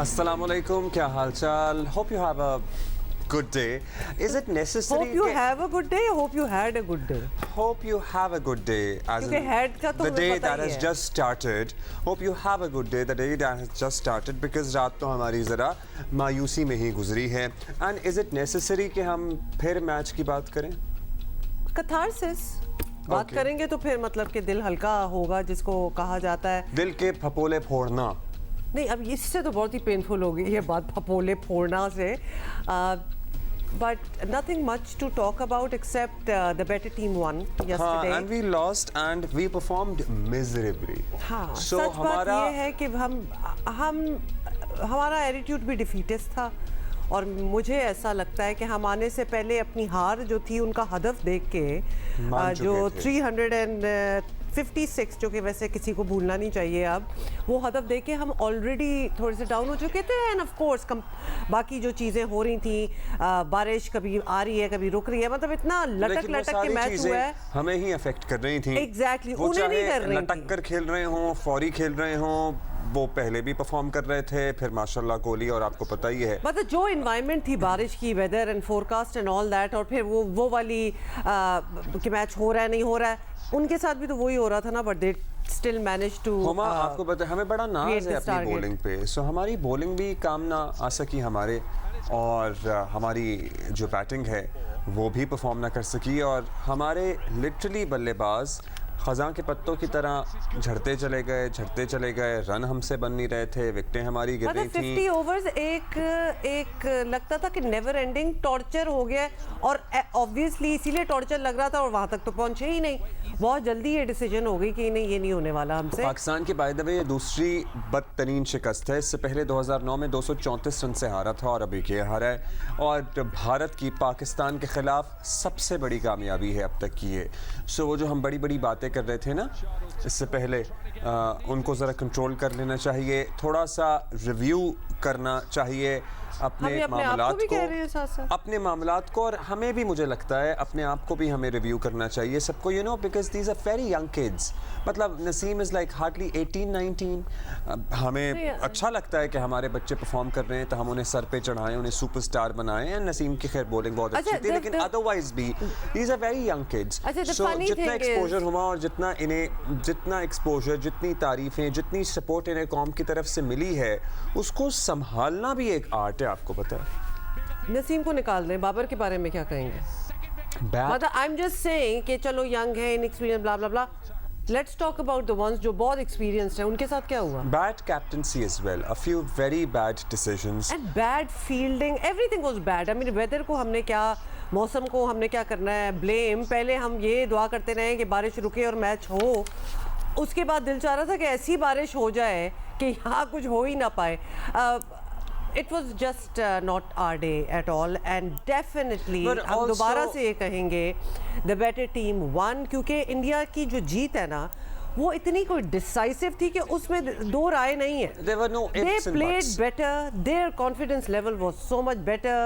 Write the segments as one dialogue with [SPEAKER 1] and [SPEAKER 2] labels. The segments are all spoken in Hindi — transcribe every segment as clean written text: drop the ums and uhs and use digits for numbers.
[SPEAKER 1] Assalamualaikum, क्या हाल चाल? Hope you have a good day. Is it necessary?
[SPEAKER 2] Hope you have a good day. Hope you had a good day.
[SPEAKER 1] Hope you have a good day. As
[SPEAKER 2] क्योंकि had का तो
[SPEAKER 1] the
[SPEAKER 2] हमें
[SPEAKER 1] day
[SPEAKER 2] पता
[SPEAKER 1] that
[SPEAKER 2] ही
[SPEAKER 1] has
[SPEAKER 2] है.
[SPEAKER 1] just started. Hope you have a good day. The day that has just started because रात तो हमारी ज़रा मायूसी में ही गुजरी है. And is it necessary कि हम फिर मैच की बात करें?
[SPEAKER 2] Catharsis. बात
[SPEAKER 1] Okay.
[SPEAKER 2] करेंगे तो फिर मतलब कि दिल हल्का होगा जिसको कहा जाता है.
[SPEAKER 1] दिल के फपोले फोड़ना.
[SPEAKER 2] नहीं अब इससे तो बहुत ही पेनफुल हो गई ये बात फपोले फोड़ना से. But nothing much to talk about except the better team won yesterday.
[SPEAKER 1] हाँ, and we lost and we performed miserably.
[SPEAKER 2] हाँ,
[SPEAKER 1] So
[SPEAKER 2] सच बात
[SPEAKER 1] हमारा
[SPEAKER 2] ये है कि हमारा एटीट्यूड भी डिफीटेस्ट था और मुझे ऐसा लगता है कि हम आने से पहले अपनी हार जो थी उनका हदफ देख के
[SPEAKER 1] मान
[SPEAKER 2] जो
[SPEAKER 1] चुके थे।
[SPEAKER 2] 356 जो कि वैसे किसी को भूलना नहीं चाहिए अब वो हदफ देख के हम ऑलरेडी थोड़े से डाउन हो चुके थे. एंड ऑफ कोर्स बाकी जो चीज़ें हो रही थी बारिश कभी आ रही है कभी रुक रही है मतलब इतना लटक के मैच हुआ है
[SPEAKER 1] हमें ही अफेक्ट कर रही थी.
[SPEAKER 2] एग्जैक्टली
[SPEAKER 1] वो
[SPEAKER 2] उन्हें नहीं
[SPEAKER 1] चाहे
[SPEAKER 2] कर रही
[SPEAKER 1] लटक कर खेल रहे हों फौरी खेल रहे हों वो पहले भी परफॉर्म कर रहे थे फिर माशाल्लाह कोहली और आपको पता ही है
[SPEAKER 2] मतलब जो इन्वायरमेंट थी बारिश की weather and forecast and all that और फिर वो वाली कि मैच हो रहा है नहीं हो रहा है उनके साथ भी तो वही हो रहा था ना but they still manage to.
[SPEAKER 1] Huma आपको पता हमें बड़ा नाज है अपनी बॉलिंग पे. सो हमारी बॉलिंग भी काम ना आ सकी हमारे और हमारी जो बैटिंग है वो भी परफॉर्म ना कर सकी और हमारे लिटरली बल्लेबाज ख़ज़ां के पत्तों की तरह झड़ते चले गए रन हमसे बन नहीं रहे थे विकेटें हमारी गिर रही थी.
[SPEAKER 2] 50 ओवर्स एक लगता था कि नेवर एंडिंग टॉर्चर हो गया और ऑब्वियसली इसीलिए टॉर्चर लग रहा था और वहां तक तो पहुंचे ही नहीं. बहुत जल्दी ये डिसीजन हो गई कि नहीं ये नहीं होने वाला हमसे.
[SPEAKER 1] पाकिस्तान की बाय द वे ये दूसरी बदतरीन शिकस्त है. इससे पहले 2009 में 234 रन से हारा था और अभी ये हारा है और भारत की पाकिस्तान के खिलाफ सबसे बड़ी कामयाबी है अब तक की ये. सो वो जो हम बड़ी बड़ी बातें कर रहे थे ना इससे पहले उनको ज़रा कंट्रोल कर लेना चाहिए. थोड़ा सा रिव्यू करना चाहिए अपने मामलात को अपने मामलात को और हमें भी मुझे लगता है अपने आप को भी हमें रिव्यू करना चाहिए सबको you know because these are very young kids. मतलब नसीम इज़ लाइक हार्डली 18-19. हमें अच्छा लगता है कि हमारे बच्चे परफॉर्म कर रहे हैं तो हम उन्हें सर पे चढ़ाएं उन्हें सुपरस्टार बनाएं. एंड नसीम की खैर बॉलिंग बहुत अच्छी थी लेकिन अदरवाइज भी these are very young kids. So जितना एक्सपोजर हुआ और जितना एक्सपोजर जितनी तारीफें जितनी सपोर्ट इन्हें कौम की तरफ से मिली है उसको संभालना भी एक आर्ट है. आपको पता है
[SPEAKER 2] नसीम को निकाल दें. बाबर के बारे में क्या कहेंगे? मतलब आई एम जस्ट सेइंग कि चलो यंग है inexperience blah blah blah. Let's talk about the ones जो बहुत एक्सपीरियंस्ड हैं. उनके साथ क्या हुआ?
[SPEAKER 1] Bad captaincy as well. A few very bad decisions
[SPEAKER 2] and bad fielding everything was bad. I mean weather को हमने क्या मौसम को हमने क्या करना है ब्लेम. पहले हम ये दुआ करते रहे कि बारिश रुके और मैच हो. उसके बाद दिल चाह रहा था कि ऐसी बारिश हो जाए कि यहाँ कुछ हो ही ना पाए. It was just not our day at all and definitely हम दोबारा से ये कहेंगे the better team won क्योंकि इंडिया की जो जीत है ना वो इतनी कोई डिसाइसिव थी कि उसमें दो राय नहीं है.
[SPEAKER 1] There were no ifs
[SPEAKER 2] They
[SPEAKER 1] and
[SPEAKER 2] played
[SPEAKER 1] buts.
[SPEAKER 2] better. Their confidence level was so much better.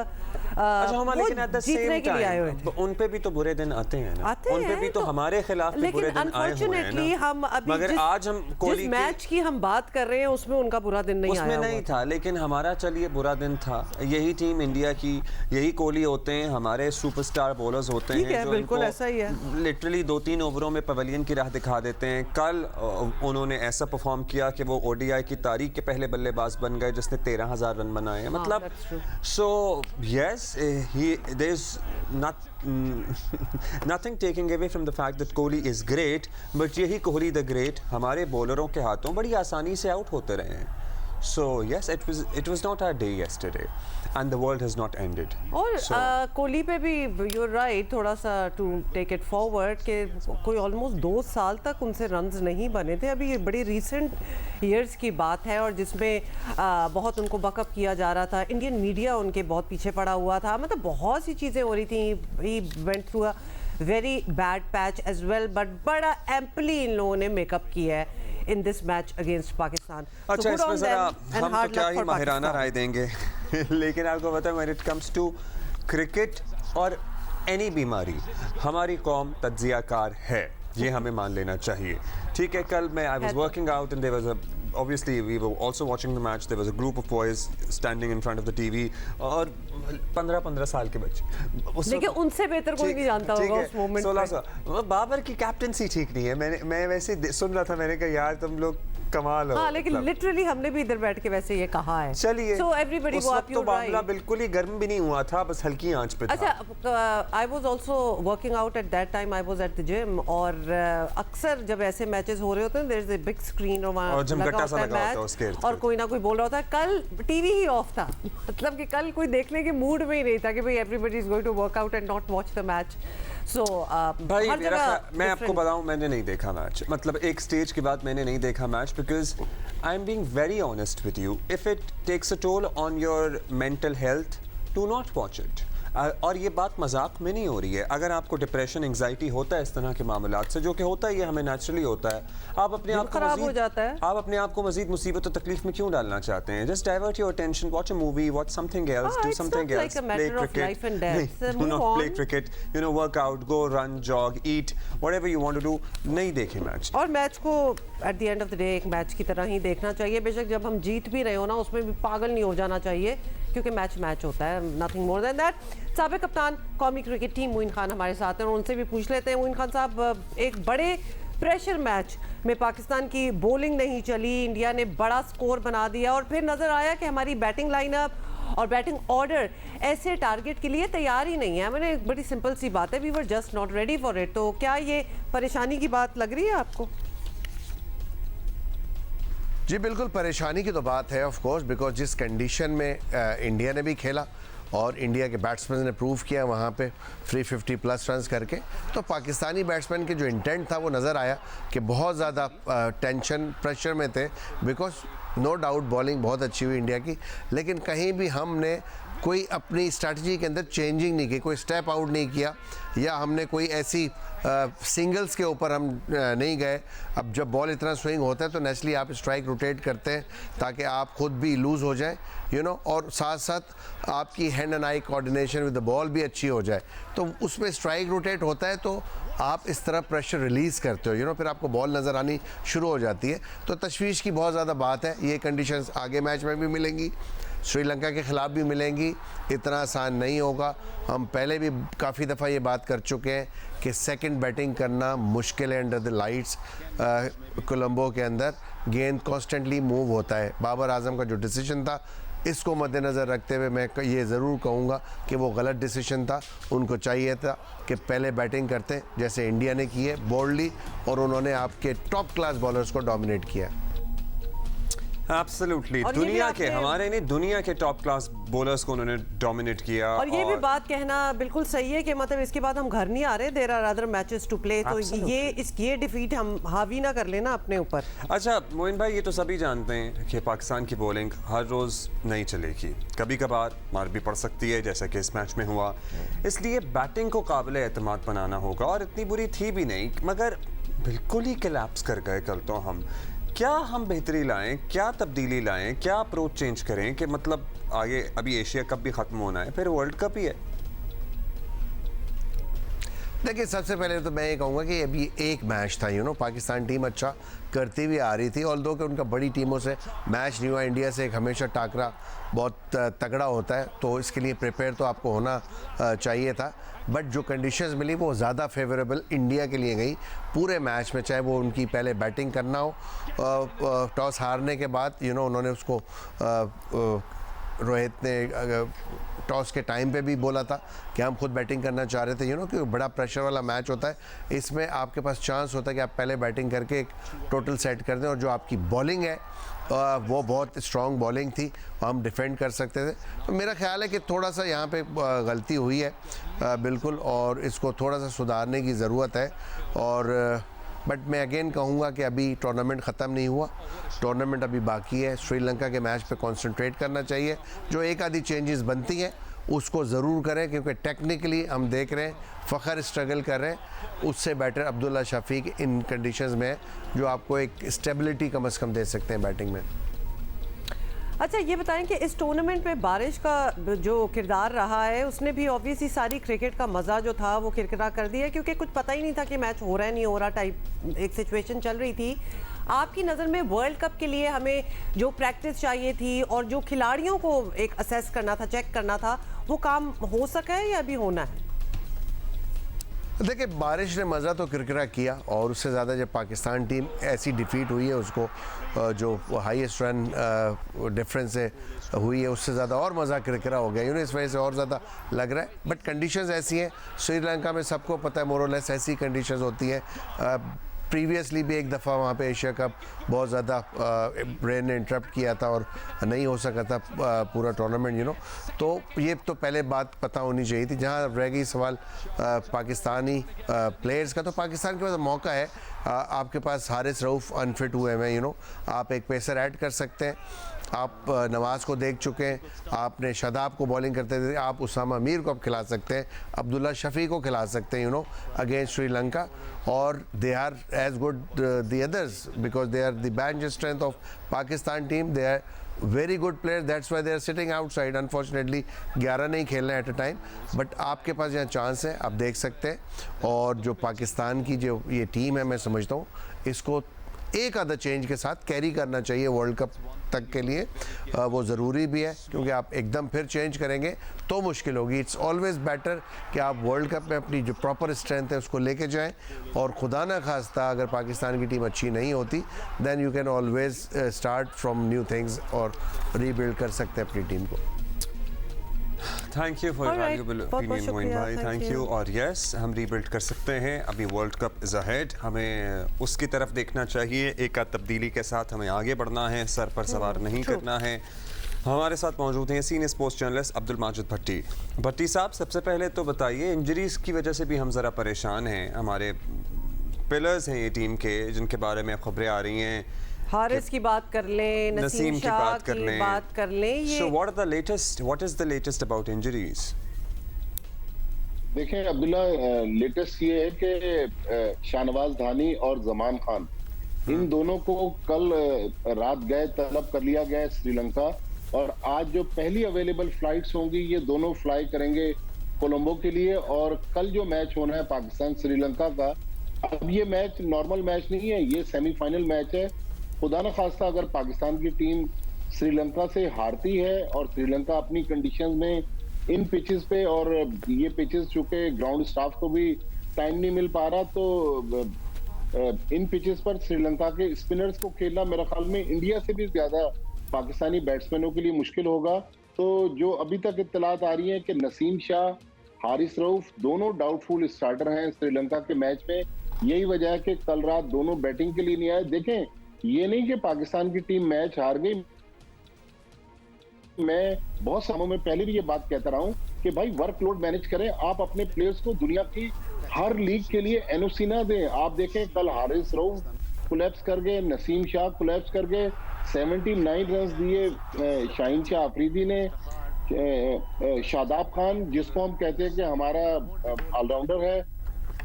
[SPEAKER 1] अच्छा लेकिन at the same
[SPEAKER 2] time
[SPEAKER 1] उन पे भी तो बुरे दिन आते हैं ना. उन पे भी तो हमारे खिलाफ भी बुरे दिन आए हुए हैं ना.
[SPEAKER 2] हम अभी
[SPEAKER 1] मगर आज हम कोहली
[SPEAKER 2] जिस मैच की हम बात कर रहे हैं उसमें उनका बुरा दिन नहीं आया.
[SPEAKER 1] उसमें नहीं था लेकिन हमारा चलिए बुरा दिन था. यही टीम इंडिया की यही कोहली होते हैं हमारे सुपरस्टार बॉलर्स होते हैं जो
[SPEAKER 2] बिल्कुल ऐसा ही है.
[SPEAKER 1] लिटरली 2-3 ओवरों में पवेलियन की राह दिखा देते हैं. कल उन्होंने ऐसा परफॉर्म किया कि वो ओडीआई की तारीख के पहले बल्लेबाज बन गए जिसने 13,000 रन बनाए हैं. मतलब so yes there is nothing taking away from the fact that Kohli is great but यही कोहली द ग्रेट हमारे बॉलरों के हाथों बड़ी आसानी से आउट होते रहे हैं. So yes, it was not our day yesterday, and the world has not ended.
[SPEAKER 2] और कोहली पे भी you're right थोड़ा सा to take it forward कि कोई almost 2 साल तक उनसे रन्स नहीं बने थे. अभी ये बड़ी recent years की बात है और जिसमें बहुत उनको बकअप किया जा रहा था. इंडियन मीडिया उनके बहुत पीछे पड़ा हुआ था. मतलब बहुत सी चीज़ें हो रही थी. He went through a very bad patch as well, but बड़ा amply इन लोगों ने मेकअप किया है in this match against Pakistan.
[SPEAKER 1] अच्छा इसमें ज़रा हम तो क्या ही माहिराना राय देंगे लेकिन आपको पता है when it comes to cricket और एनी बीमारी हमारी कौम तज्जियाकार है. ये हमें मान लेना चाहिए। ठीक है, कल मैं I was working out and there was a obviously we were also watching the match. There was a group of boys standing in front of the TV और 15 साल के बच्चे,
[SPEAKER 2] लेकिन उनसे बेहतर कोई नहीं जानता होगा उस मोमेंट में।
[SPEAKER 1] 16 बाबर की कैप्टनसी ठीक नहीं है। मैं वैसे सुन रहा था, मैंने कहा यार तुम लोग कमाल हो।
[SPEAKER 2] हाँ, लेकिन लिटरली हमने भी इधर बैठ के वैसे ये कहा है।
[SPEAKER 1] चलिए,
[SPEAKER 2] so everybody go up,
[SPEAKER 1] तो मामला बिल्कुल ही गर्म भी नहीं हुआ था, बस हल्की आंच पे था।
[SPEAKER 2] अच्छा, I was also working out at that time. I was at the gym और अक्सर जब ऐसे मैचेस हो रहे होते हैं, there is a big screen और वहाँ लगा होता है मैच और कोई ना कोई बोल रहा होता है। कल टीवी ही ऑफ था, मतलब कि कल कोई देखने के मूड में ही नहीं था कि भाई everybody is going to work out and not watch the match. So
[SPEAKER 1] भाई मैं आपको बताऊं, मैंने नहीं देखा मैच, मतलब एक स्टेज के बाद मैंने नहीं देखा match, because I am being very honest with you, if it takes a toll on your mental health, do not watch it. और ये बात मजाक में नहीं हो रही है। अगर आपको डिप्रेशन, एंजाइटी होता है इस तरह के मामलात से, जो कि होता है, ये हमें नेचुरली होता है, आप अपने आप को
[SPEAKER 2] खराब हो जाता है,
[SPEAKER 1] आप अपने आप को मजीद मुसीबत और तकलीफ में क्यों डालना चाहते हैं? Just divert your attention, watch a movie, watch something else, do something else, play cricket, do not play cricket, you know, work out, go run, jog, eat, whatever you want to do. नहीं देखे मैच,
[SPEAKER 2] और मैच को at the end of the day एक मैच की तरह ही देखना चाहिए। बेशक जब हम जीत भी रहे हो ना, उसमें भी पागल नहीं हो जाना चाहिए, क्योंकि मैच होता है, नथिंग मोर देन दैट। साबिक कप्तान कौमी क्रिकेट टीम मोइन खान हमारे साथ हैं और उनसे भी पूछ लेते हैं। मोइन खान साहब, एक बड़े प्रेशर मैच में पाकिस्तान की बॉलिंग नहीं चली, इंडिया ने बड़ा स्कोर बना दिया और फिर नज़र आया कि हमारी बैटिंग लाइनअप और बैटिंग ऑर्डर ऐसे टारगेट के लिए तैयार ही नहीं है। मैंने एक बड़ी सिंपल सी बात है, we were just not ready for it. तो क्या ये परेशानी की बात लग रही है आपको?
[SPEAKER 3] जी बिल्कुल, परेशानी की तो बात है ऑफ कोर्स, बिकॉज जिस कंडीशन में इंडिया ने भी खेला और इंडिया के बैट्समैन ने प्रूव किया वहाँ पे 350 प्लस रन करके, तो पाकिस्तानी बैट्समैन के जो इंटेंट था वो नज़र आया कि बहुत ज़्यादा टेंशन, प्रेशर में थे, बिकॉज नो डाउट बॉलिंग बहुत अच्छी हुई इंडिया की, लेकिन कहीं भी हमने कोई अपनी स्ट्रैटेजी के अंदर चेंजिंग नहीं की, कोई स्टेप आउट नहीं किया, या हमने कोई ऐसी सिंगल्स के ऊपर हम नहीं गए। अब जब बॉल इतना स्विंग होता है तो नेचुरली आप स्ट्राइक रोटेट करते हैं ताकि आप खुद भी लूज़ हो जाए, यू नो, और साथ साथ आपकी hand and eye coordination with the ball भी अच्छी हो जाए। तो उसमें स्ट्राइक रोटेट होता है तो आप इस तरह प्रेशर रिलीज़ करते हो, यू नो, फिर आपको बॉल नज़र आनी शुरू हो जाती है। तो तशवीश की बहुत ज़्यादा बात है। ये कंडीशंस आगे मैच में भी मिलेंगी, श्रीलंका के ख़िलाफ़ भी मिलेंगी, इतना आसान नहीं होगा। हम पहले भी काफ़ी दफ़ा ये बात कर चुके हैं कि सेकंड बैटिंग करना मुश्किल है अंडर द लाइट्स। कोलंबो के अंदर गेंद कॉन्स्टेंटली मूव होता है। बाबर आजम का जो डिसीजन था, इसको मद्देनज़र रखते हुए मैं ये ज़रूर कहूँगा कि वो गलत डिसीजन था। उनको चाहिए था कि पहले बैटिंग करते जैसे इंडिया ने की है बोल्डली, और उन्होंने आपके टॉप क्लास बॉलर्स को डोमिनेट किया।
[SPEAKER 1] एब्सोल्युटली, दुनिया के, हमारे नहीं, दुनिया के टॉप क्लास बॉलर्स को उन्होंने डोमिनेट किया।
[SPEAKER 2] और ये भी बात कहना बिल्कुल सही है कि मतलब इसके बाद हम घर नहीं आ रहे, there are other matches to play, तो ये डिफीट हम हावी ना कर लेना अपने ऊपर।
[SPEAKER 1] अच्छा मोइन भाई, ये तो सभी जानते हैं कि पाकिस्तान की बॉलिंग हर रोज़ नहीं चलेगी, कभी कभार मार भी पड़ सकती है, जैसा कि इस मैच में हुआ। इसलिए बैटिंग को काबिल एतमाद बनाना होगा, और इतनी बुरी थी भी नहीं, मगर बिल्कुल ही कोलैप्स कर गए कल तो हम। क्या हम बेहतरी लाएं, क्या तब्दीली लाएं, क्या अप्रोच चेंज करें कि मतलब आगे अभी एशिया कप भी ख़त्म होना है, फिर वर्ल्ड कप ही है।
[SPEAKER 3] देखिए, सबसे पहले तो मैं ये कहूँगा कि अभी एक मैच था, यू नो, पाकिस्तान टीम अच्छा करती हुई आ रही थी, और दो कि उनका बड़ी टीमों से मैच नहीं हुआ। इंडिया से एक हमेशा टाकरा बहुत तगड़ा होता है, तो इसके लिए प्रिपेयर तो आपको होना चाहिए था। बट जो कंडीशंस मिली वो ज़्यादा फेवरेबल इंडिया के लिए गई पूरे मैच में, चाहे वो उनकी पहले बैटिंग करना हो, टॉस हारने के बाद, यू नो, उन्होंने उसको रोहित ने टॉस के टाइम पे भी बोला था कि हम खुद बैटिंग करना चाह रहे थे, यू नो, कि बड़ा प्रेशर वाला मैच होता है। इसमें आपके पास चांस होता है कि आप पहले बैटिंग करके एक टोटल सेट कर दें, और जो आपकी बॉलिंग है वो बहुत स्ट्रॉन्ग बॉलिंग थी, हम डिफेंड कर सकते थे। तो मेरा ख्याल है कि थोड़ा सा यहाँ पे गलती हुई है बिल्कुल, और इसको थोड़ा सा सुधारने की ज़रूरत है। और बट मैं अगेन कहूँगा कि अभी टूर्नामेंट ख़त्म नहीं हुआ, टूर्नामेंट अभी बाकी है। श्रीलंका के मैच पे कंसंट्रेट करना चाहिए, जो एक आधी चेंजेस बनती हैं उसको ज़रूर करें, क्योंकि टेक्निकली हम देख रहे हैं फ़खर स्ट्रगल कर रहे हैं, उससे बेटर अब्दुल्ला शफीक इन कंडीशंस में जो आपको एक स्टेबिलिटी कम से कम दे सकते हैं बैटिंग में।
[SPEAKER 2] अच्छा ये बताएं कि इस टूर्नामेंट में बारिश का जो किरदार रहा है उसने भी ऑब्वियसली सारी क्रिकेट का मज़ा जो था वो किरकिरा कर दिया, क्योंकि कुछ पता ही नहीं था कि मैच हो रहा है नहीं हो रहा टाइप एक सिचुएशन चल रही थी। आपकी नज़र में वर्ल्ड कप के लिए हमें जो प्रैक्टिस चाहिए थी और जो खिलाड़ियों को एक असेस करना था, चेक करना था, वो काम हो सका है या अभी होना है?
[SPEAKER 3] देखिए, बारिश ने मज़ा तो किरकिरा किया, और उससे ज़्यादा जब पाकिस्तान टीम ऐसी डिफीट हुई है, उसको जो हाईएस्ट रन डिफरेंस से हुई है, उससे ज़्यादा और मज़ा किरकिरा हो गया। इस वजह से और ज़्यादा लग रहा है। बट कंडीशंस ऐसी हैं, श्रीलंका में सबको पता है मोरलेस ऐसी कंडीशंस होती हैं। प्रीवियसली भी एक दफ़ा वहाँ पे एशिया कप बहुत ज़्यादा रेन ने इंटरप्ट किया था और नहीं हो सका था पूरा टूर्नामेंट तो ये तो पहले बात पता होनी चाहिए थी। जहाँ रह गई सवाल पाकिस्तानी प्लेयर्स का, तो पाकिस्तान के पास मौका है। आपके पास हारिस रऊफ़ अनफिट हुए हैं, आप एक पेसर ऐड कर सकते हैं। आप नवाज़ को देख चुके हैं, आपने शादाब को बॉलिंग करते थे, आप उसामा मीर को अब खिला सकते हैं, अब्दुल्ला शफी को खिला सकते हैं अगेंस्ट श्रीलंका। और they are as good the others because they are the bench strength of Pakistan team. They are very good player, that's why they are sitting outside. Unfortunately 11 नहीं खेल रहे हैं एट अ टाइम, बट आपके पास यहाँ चांस है, आप देख सकते हैं। और जो पाकिस्तान की जो ये टीम है, मैं समझता हूँ इसको एक आधा चेंज के साथ कैरी करना चाहिए वर्ल्ड कप तक के लिए। वो ज़रूरी भी है, क्योंकि आप एकदम फिर चेंज करेंगे तो मुश्किल होगी। इट्स ऑलवेज़ बेटर कि आप वर्ल्ड कप में अपनी जो प्रॉपर स्ट्रेंथ है उसको लेके जाएं, और खुदा ना खास्ता अगर पाकिस्तान की टीम अच्छी नहीं होती, then you can always start from new things और रीबिल्ड कर सकते हैं अपनी टीम को।
[SPEAKER 1] Thank you for valuable opinion Moin भाई, थैंक यू। और यस, हम रीबिल्ड कर सकते हैं। अभी वर्ल्ड कप इज़ अहेड, हमें उसकी तरफ देखना चाहिए। एक तब्दीली के साथ हमें आगे बढ़ना है, सर पर सवार नहीं करना है। हमारे साथ मौजूद हैं senior sports journalist Abdul Majid Bhatti. Bhatti साहब, सबसे पहले तो बताइए, इंजरीज़ की वजह से भी हम ज़रा परेशान हैं। हमारे पिलर्स हैं ये टीम के, जिनके बारे में खबरें आ रही हैं।
[SPEAKER 2] हारिस की बात कर लें, नसीम
[SPEAKER 1] की
[SPEAKER 2] शाह
[SPEAKER 1] बात
[SPEAKER 2] कर लें। ये
[SPEAKER 1] So what is the latest about injuries?
[SPEAKER 4] देखें अब्दुल्ला, लेटेस्ट ये है कि शाहनवाज धानी और जमान खान, इन दोनों को कल रात गए तलब कर लिया गया श्रीलंका, और आज जो पहली अवेलेबल फ्लाइट्स होंगी ये दोनों फ्लाई करेंगे कोलंबो के लिए। और कल जो मैच होना है पाकिस्तान श्रीलंका का, अब ये मैच नॉर्मल मैच नहीं है, ये सेमीफाइनल मैच है। खुदा न खास्ता अगर पाकिस्तान की टीम श्रीलंका से हारती है, और श्रीलंका अपनी कंडीशंस में इन पिचेस पे, और ये पिचेस चूंकि ग्राउंड स्टाफ को भी टाइम नहीं मिल पा रहा, तो इन पिचेस पर श्रीलंका के स्पिनर्स को खेलना मेरे ख्याल में इंडिया से भी ज्यादा पाकिस्तानी बैट्समैनों के लिए मुश्किल होगा। तो जो अभी तक इत्तलात आ रही है कि नसीम शाह, हारिस रऊफ दोनों डाउटफुल स्टार्टर हैं श्रीलंका के मैच में। यही वजह है कि कल रात दोनों बैटिंग के लिए नहीं आए। देखें, ये नहीं कि पाकिस्तान की टीम मैच हार गई। मैं बहुत समय में पहले भी ये बात कहता रहा हूं कि भाई वर्कलोड मैनेज करें, आप अपने प्लेयर्स को दुनिया की हर लीग के लिए एनओसी ना दें। आप देखें, कल हारिस रऊफ कोलैप्स कर गए, नसीम शाह कोलैप्स कर गए, 79 रन दिए शाहीन शाह अफरीदी ने। शादाब खान, जिसको हम कहते हैं कि हमारा ऑलराउंडर है,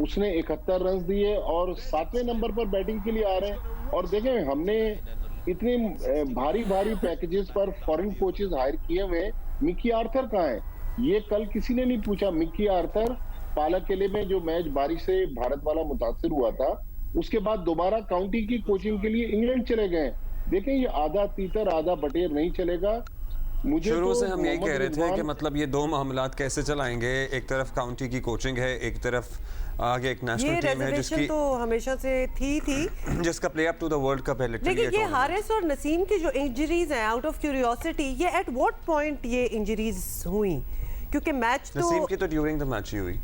[SPEAKER 4] उसने 71 रन दिए और 7वें नंबर पर बैटिंग के लिए आ रहे हैं। और देखें, हमने इतने भारी भारी पैकेजेस पर फॉरेन कोचेस हायर किए हुए। मिकी आर्थर कहाँ है? ये कल किसी ने नहीं पूछा। मिकी आर्थर पालक किले में जो मैच बारिश से भारत वाला मुतासिर हुआ था, उसके बाद दोबारा काउंटी की कोचिंग के लिए इंग्लैंड चले गए। देखें, ये आधा तीतर आधा बटेर नहीं चलेगा। मुझे
[SPEAKER 1] शुरू
[SPEAKER 4] तो
[SPEAKER 1] से हम यही कह रहे थे कि मतलब ये दो मामलात कैसे चलाएंगे। एक तरफ काउंटी की कोचिंग है, एक तरफ आगे एक नेशनल टीम है जिसकी
[SPEAKER 2] तो हमेशा से थी
[SPEAKER 1] जिसका play up to the world cup है।
[SPEAKER 2] लेकिन ये हारिस और नसीम की जो इंजरीज हैं, आउट ऑफ क्यूरियोसिटी, ये एट व्हाट पॉइंट ये इंजरीज हुई? क्योंकि मैच तो
[SPEAKER 1] नसीम की तो ड्यूरिंग द मैच ही हुई,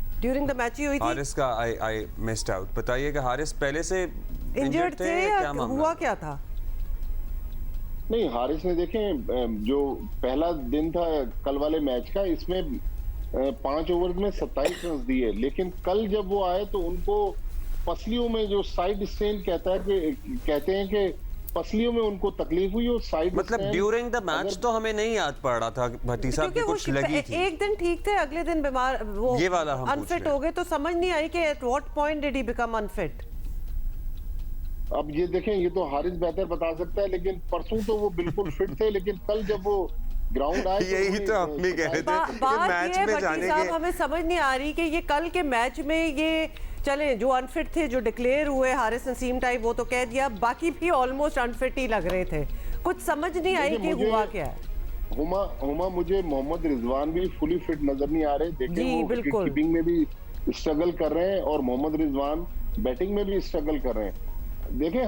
[SPEAKER 2] हुई थी।
[SPEAKER 1] हारिस का आई मिस्ड आउट। बताइए कि हारिस पहले से
[SPEAKER 2] इंजर्ड थे या हुआ क्या था?
[SPEAKER 4] नहीं, हारिस ने देखें, जो पहला दिन था कल वाले मैच का, इसमें 5 ओवर में 27 रन दिए, लेकिन कल जब वो आए तो उनको पसलियों में जो साइड स्ट्रेन कहते हैं कि पसलियों में उनको तकलीफ हुई। और साइड
[SPEAKER 1] मतलब ड्यूरिंग द मैच तो हमें नहीं याद पड़ रहा था भट्टी साहब की कुछ लगी थी।
[SPEAKER 2] एक दिन ठीक थे, अगले दिन बीमार, वो
[SPEAKER 1] ये वाला हम
[SPEAKER 2] अनफिट हो गए। तो समझ नहीं आई कि at what point did he become unfit.
[SPEAKER 4] अब ये देखें, ये तो हारिस बेहतर बता सकता है, लेकिन परसों तो वो बिल्कुल फिट थे, लेकिन कल जब वो ग्राउंड आए
[SPEAKER 1] यही तो हम भी कह रहे थे कि
[SPEAKER 2] बात
[SPEAKER 1] मैच
[SPEAKER 2] ये
[SPEAKER 1] में
[SPEAKER 2] भट्टी
[SPEAKER 1] जाने
[SPEAKER 2] साहब
[SPEAKER 1] के
[SPEAKER 2] हमें समझ नहीं आ रही कि ये कल के मैच में ये चले जो अनफिट थे, जो डिक्लेयर हुए हारिस नसीम टाइप, वो तो कह दिया, बाकी भी ऑलमोस्ट अनफिट ही लग रहे थे। कुछ समझ नहीं आई कि हुआ क्या है।
[SPEAKER 4] हुमा मुझे मोहम्मद रिजवान भी फुली फिट नजर नहीं आ रहे। देखिए
[SPEAKER 2] जी,
[SPEAKER 4] वो
[SPEAKER 2] बिल्कुल।
[SPEAKER 4] कीपिंग में भी स्ट्रगल कर रहे हैं और मोहम्मद रिजवान बैटिंग में भी स्ट्रगल कर रहे हैं। देखें,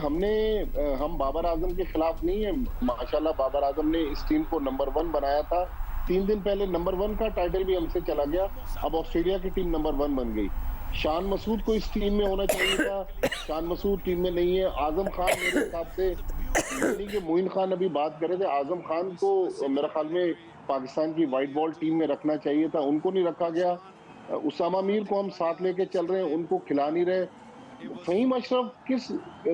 [SPEAKER 4] हम बाबर आजम के खिलाफ नहीं है। माशाल्लाह बाबर आजम ने इस टीम को नंबर 1 बनाया था। 3 दिन पहले नंबर 1 का टाइटल भी हमसे चला गया। अब ऑस्ट्रेलिया की टीम नंबर 1 बन गई। शान मसूद को इस टीम में होना चाहिए था, शान मसूद टीम में नहीं है। आजम खान मेरे हिसाब से, यानी कि मोइन खान अभी बात कर रहे थे, आजम खान को मेरे ख्याल में पाकिस्तान की वाइट बॉल टीम में रखना चाहिए था, उनको नहीं रखा गया। उसामा मीर को हम साथ लेके चल रहे हैं, उनको खिला नहीं रहे। फहीम अशरफ किस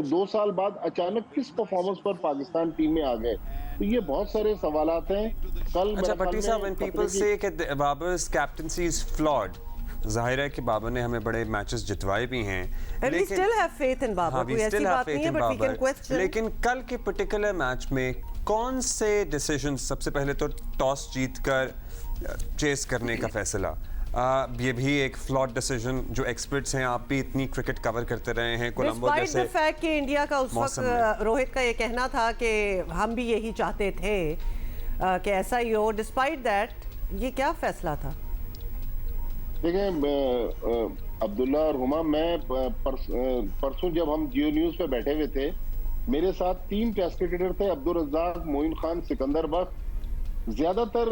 [SPEAKER 4] 2 साल बाद अचानक किस परफॉर्मेंस पर पाकिस्तान टीम में आ गए? तो ये बहुत सारे सवालात हैं। कल
[SPEAKER 1] अच्छा भट्टी साहब, when people say that Babar's captaincy is flawed, जाहिर है कि बाबर ने हमें बड़े मैचेस जितवाए भी हैं,
[SPEAKER 2] And we still have faith in Babar, कोई ऐसी बात नहीं है, but we can question.
[SPEAKER 1] लेकिन कल के पर्टिकुलर मैच में कौन से डिसीजन, सबसे पहले तो टॉस जीतकर चेस करने का फैसला, ये भी एक फ्लॉड डिसीजन। जो एक्सपर्ट्स हैं, आप भी इतनी क्रिकेट कवर करते रहे हैं, कोलंबो
[SPEAKER 2] Despite
[SPEAKER 1] जैसे
[SPEAKER 2] the fact कि इंडिया का उस वक्त रोहित का ये कहना था कि हम भी यही चाहते थे कि ऐसा ही हो, डिस्पाइट दैट ये क्या फैसला था?
[SPEAKER 4] देखिए अब्दुल्ला और हुमा, मैं परसों जब हम जियो न्यूज पे बैठे हुए थे, मेरे साथ 3 टेस्ट क्रिकेटर थे, अब्दुल रज्जाक, मोइन खान, सिकंदर बख्श। ज्यादातर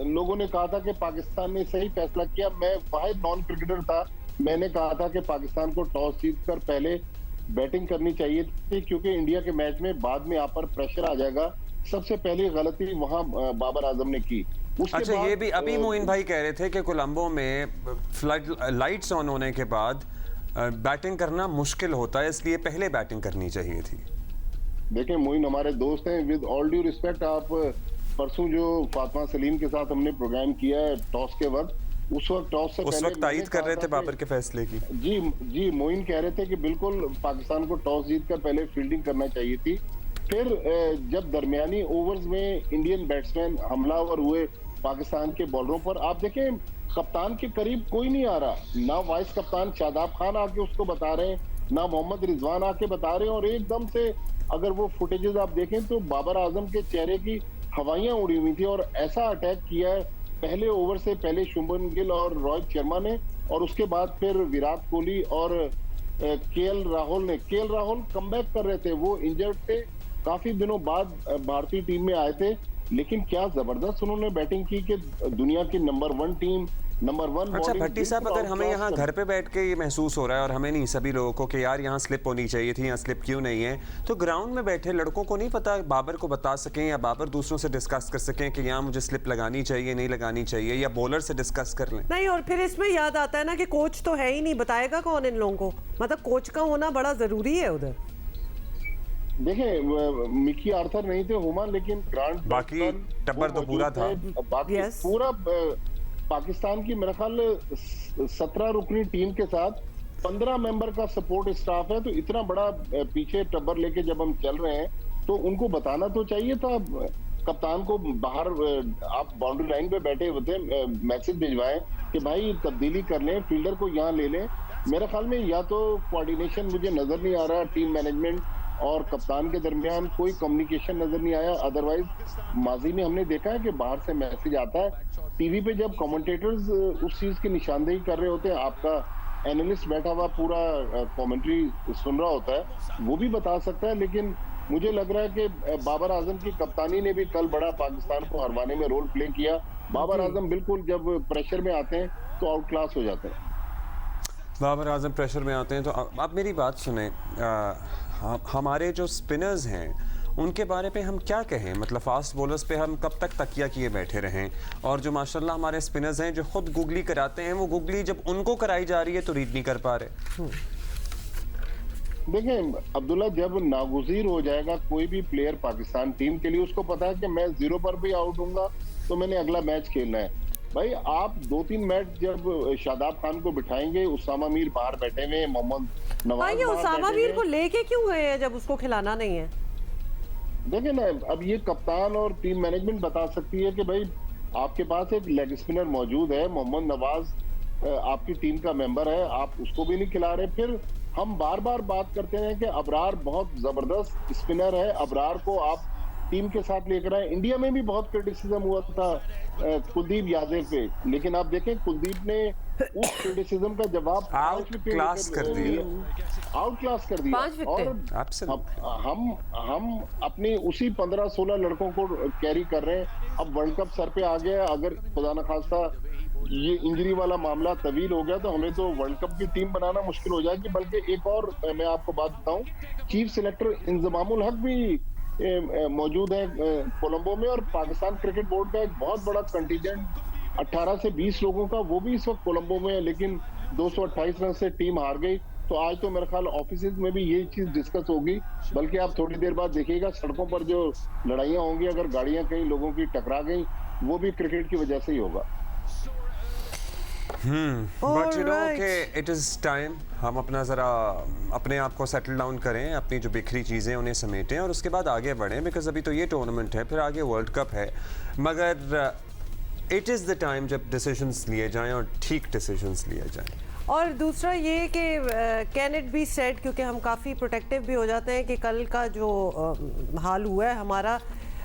[SPEAKER 4] लोगों ने कहा था कि पाकिस्तान ने सही फैसला किया। मैं वाहिद नॉन क्रिकेटर था, मैंने कहा था कि पाकिस्तान को टॉस जीतकर पहले बैटिंग करनी चाहिए थी, क्योंकि इंडिया के मैच में बाद में आप पर प्रेशर आ जाएगा। सबसे पहली गलती वहां बाबर आजम ने की।
[SPEAKER 1] अच्छा, ये भी अभी मोइन भाई कह रहे थे कि कोलंबो में फ्लड लाइट्स ऑन होने के बाद बैटिंग करना मुश्किल होता है, इसलिए पहले बैटिंग करनी चाहिए थी।
[SPEAKER 4] देखिए मोइन हमारे दोस्त हैं, विद ऑल ड्यू रिस्पेक्ट, आप परसों जो फातिमा सलीम के साथ हमने प्रोग्राम किया है टॉस के वक्त, उस वक्त टॉस से
[SPEAKER 1] उस वक्त तायीद कर रहे थे बाबर के फैसले की।
[SPEAKER 4] जी मोइन कह रहे थे कि बिल्कुल पाकिस्तान को टॉस जीतकर पहले फील्डिंग करना चाहिए थी। फिर जब दरमियानी ओवर्स में इंडियन बैट्समैन हमलावर हुए पाकिस्तान के बॉलरों पर, आप देखें कप्तान के करीब कोई नहीं आ रहा, ना वाइस कप्तान शादाब खान आके उसको बता रहे हैं, ना मोहम्मद रिजवान आके बता रहे हैं, और एकदम से अगर वो फुटेजेस आप देखें तो बाबर आजम के चेहरे की हवाइयां उड़ी हुई थी। और ऐसा अटैक किया है पहले ओवर से पहले शुभमन गिल और रोहित शर्मा ने, और उसके बाद फिर विराट कोहली और केएल राहुल कमबैक कर रहे थे। वो इंजर्ड थे, काफी दिनों बाद भारतीय टीम में आए थे, लेकिन क्या जबरदस्त उन्होंने बैटिंग की कि दुनिया की नंबर 1 टीम, नंबर 1
[SPEAKER 1] अच्छा भट्टी साहब, अगर हमें यहाँ घर पे बैठ के ये महसूस हो रहा है, और हमें नहीं, सभी लोगों को, कि यार यहाँ स्लिप होनी चाहिए थी, यहाँ स्लिप क्यों नहीं है, तो ग्राउंड में बैठे लड़कों को नहीं पता बाबर को बता सकें, या बाबर दूसरों से डिस्कस कर सकें कि यहाँ मुझे स्लिप लगानी चाहिए, नहीं लगानी चाहिए, या बॉलर से डिस्कस कर लें?
[SPEAKER 2] नहीं, और फिर इसमें याद आता है ना कि कोच तो है ही नहीं, बताएगा कौन इन लोगों को? मतलब कोच का होना बड़ा जरूरी है उधर।
[SPEAKER 4] देखिए मिकी आर्थर नहीं थे हुमा, लेकिन ग्रांट
[SPEAKER 1] बाकी टब्बर तो पूरा था।
[SPEAKER 4] बाकी पूरा पाकिस्तान की मेरे ख्याल 17 रुकनी टीम के साथ 15 मेंबर का सपोर्ट स्टाफ है, तो इतना बड़ा पीछे टब्बर लेके जब हम चल रहे हैं तो उनको बताना तो चाहिए था कप्तान को। बाहर आप बाउंड्री लाइन पे बैठे होते, मैसेज भिजवाएं कि भाई तब्दीली कर लें, फील्डर को यहाँ ले लें। मेरे ख्याल में या तो कोऑर्डिनेशन मुझे नजर नहीं आ रहा, टीम मैनेजमेंट और कप्तान के दरमियान कोई कम्युनिकेशन नजर नहीं आया। अदरवाइज माजी में हमने देखा है कि बाहर से मैसेज आता है, टीवी पे जब कमेंटेटर्स उस चीज की निशानदेही कर रहे होते हैं, आपका एनालिस्ट बैठा हुआ पूरा कमेंट्री सुन रहा होता है, वो भी बता सकता है। लेकिन मुझे लग रहा है कि बाबर आजम की कप्तानी ने भी कल बड़ा पाकिस्तान को हरवाने में रोल प्ले किया। बाबर आजम बिल्कुल जब प्रेशर में आते हैं तो आउट क्लास हो जाते हैं।
[SPEAKER 1] बाबर आजम प्रेशर में आते हैं तो आप मेरी बात सुने, हमारे जो स्पिनर्स हैं उनके बारे पे हम क्या कहें? मतलब फास्ट बॉलर्स पे हम कब तक तकिया किए बैठे रहें? और जो माशाल्लाह हमारे स्पिनर्स हैं जो खुद गुगली कराते हैं, वो गुगली जब उनको कराई जा रही है तो रीड नहीं कर पा रहे।
[SPEAKER 4] देखें अब्दुल्ला, जब नागुज़ीर हो जाएगा कोई भी प्लेयर पाकिस्तान टीम के लिए, उसको पता है कि मैं 0 पर भी आउट हूँगा तो मैंने अगला मैच खेलना है। भाई आप 2-3 मैच जब शादाब खान को बिठाएंगे, उसामा मीर बाहर बैठे हुए हैं, मोहम्मद नवाज
[SPEAKER 2] भाई ये
[SPEAKER 4] बाहर
[SPEAKER 2] उसामा
[SPEAKER 4] बैठे
[SPEAKER 2] मीर
[SPEAKER 4] हुए
[SPEAKER 2] को
[SPEAKER 4] हैं।
[SPEAKER 2] लेके क्यों गए हैं जब उसको खिलाना नहीं है?
[SPEAKER 4] देखिए ना, अब ये कप्तान और टीम मैनेजमेंट बता सकती है कि भाई आपके पास एक लेग स्पिनर मौजूद है, मोहम्मद नवाज आपकी टीम का मेंबर है, आप उसको भी नहीं खिला रहे। फिर हम बार बार बात करते हैं कि अबरार बहुत जबरदस्त स्पिनर है, अबरार को आप टीम के साथ लेकर आए। इंडिया में भी बहुत क्रिटिसिज्म हुआ था कुलदीप यादव पे, लेकिन आप देखें कुलदीप ने उस क्रिटिसिज्म का जवाब
[SPEAKER 1] आउट क्लास कर दिया।
[SPEAKER 4] आउट क्लास कर दिया।
[SPEAKER 2] 5 विकेट।
[SPEAKER 4] और
[SPEAKER 1] Absolutely.
[SPEAKER 4] हम अपनी उसी 15-16 लड़कों को कैरी कर रहे हैं। अब वर्ल्ड कप सर पे आ गया, अगर खुदा न खास्ता ये इंजरी वाला मामला तवील हो गया तो हमें तो वर्ल्ड कप की टीम बनाना मुश्किल हो जाएगी। बल्कि एक और मैं आपको बात बताऊं, चीफ सिलेक्टर इंजमामुल हक भी मौजूद है कोलंबो में, और पाकिस्तान क्रिकेट बोर्ड का एक बहुत बड़ा कंटीजेंट 18 से 20 लोगों का, वो भी इस वक्त कोलंबो में है। लेकिन 228 रन से टीम हार गई। तो आज तो मेरे ख्याल ऑफिस में भी यही चीज डिस्कस होगी। बल्कि आप थोड़ी देर बाद देखिएगा सड़कों पर जो लड़ाइयां होंगी, अगर गाड़ियां कहीं लोगों की टकरा गई, वो भी क्रिकेट की वजह से ही होगा।
[SPEAKER 1] But you know
[SPEAKER 2] Alright.
[SPEAKER 1] कि इट इज़ टाइम हम अपना ज़रा अपने आप को सेटल डाउन करें, अपनी जो बिखरी चीज़ें उन्हें समेटें और उसके बाद आगे बढ़ें। बिकॉज अभी तो ये टूर्नामेंट है, फिर आगे वर्ल्ड कप है, मगर इट इज़ द टाइम जब डिसीजंस लिए जाएं और ठीक डिसीजंस लिए जाएं।
[SPEAKER 2] और दूसरा ये कि कैन इट बी सेड, क्योंकि हम काफ़ी प्रोटेक्टिव भी हो जाते हैं, कि कल का जो हाल हुआ है हमारा,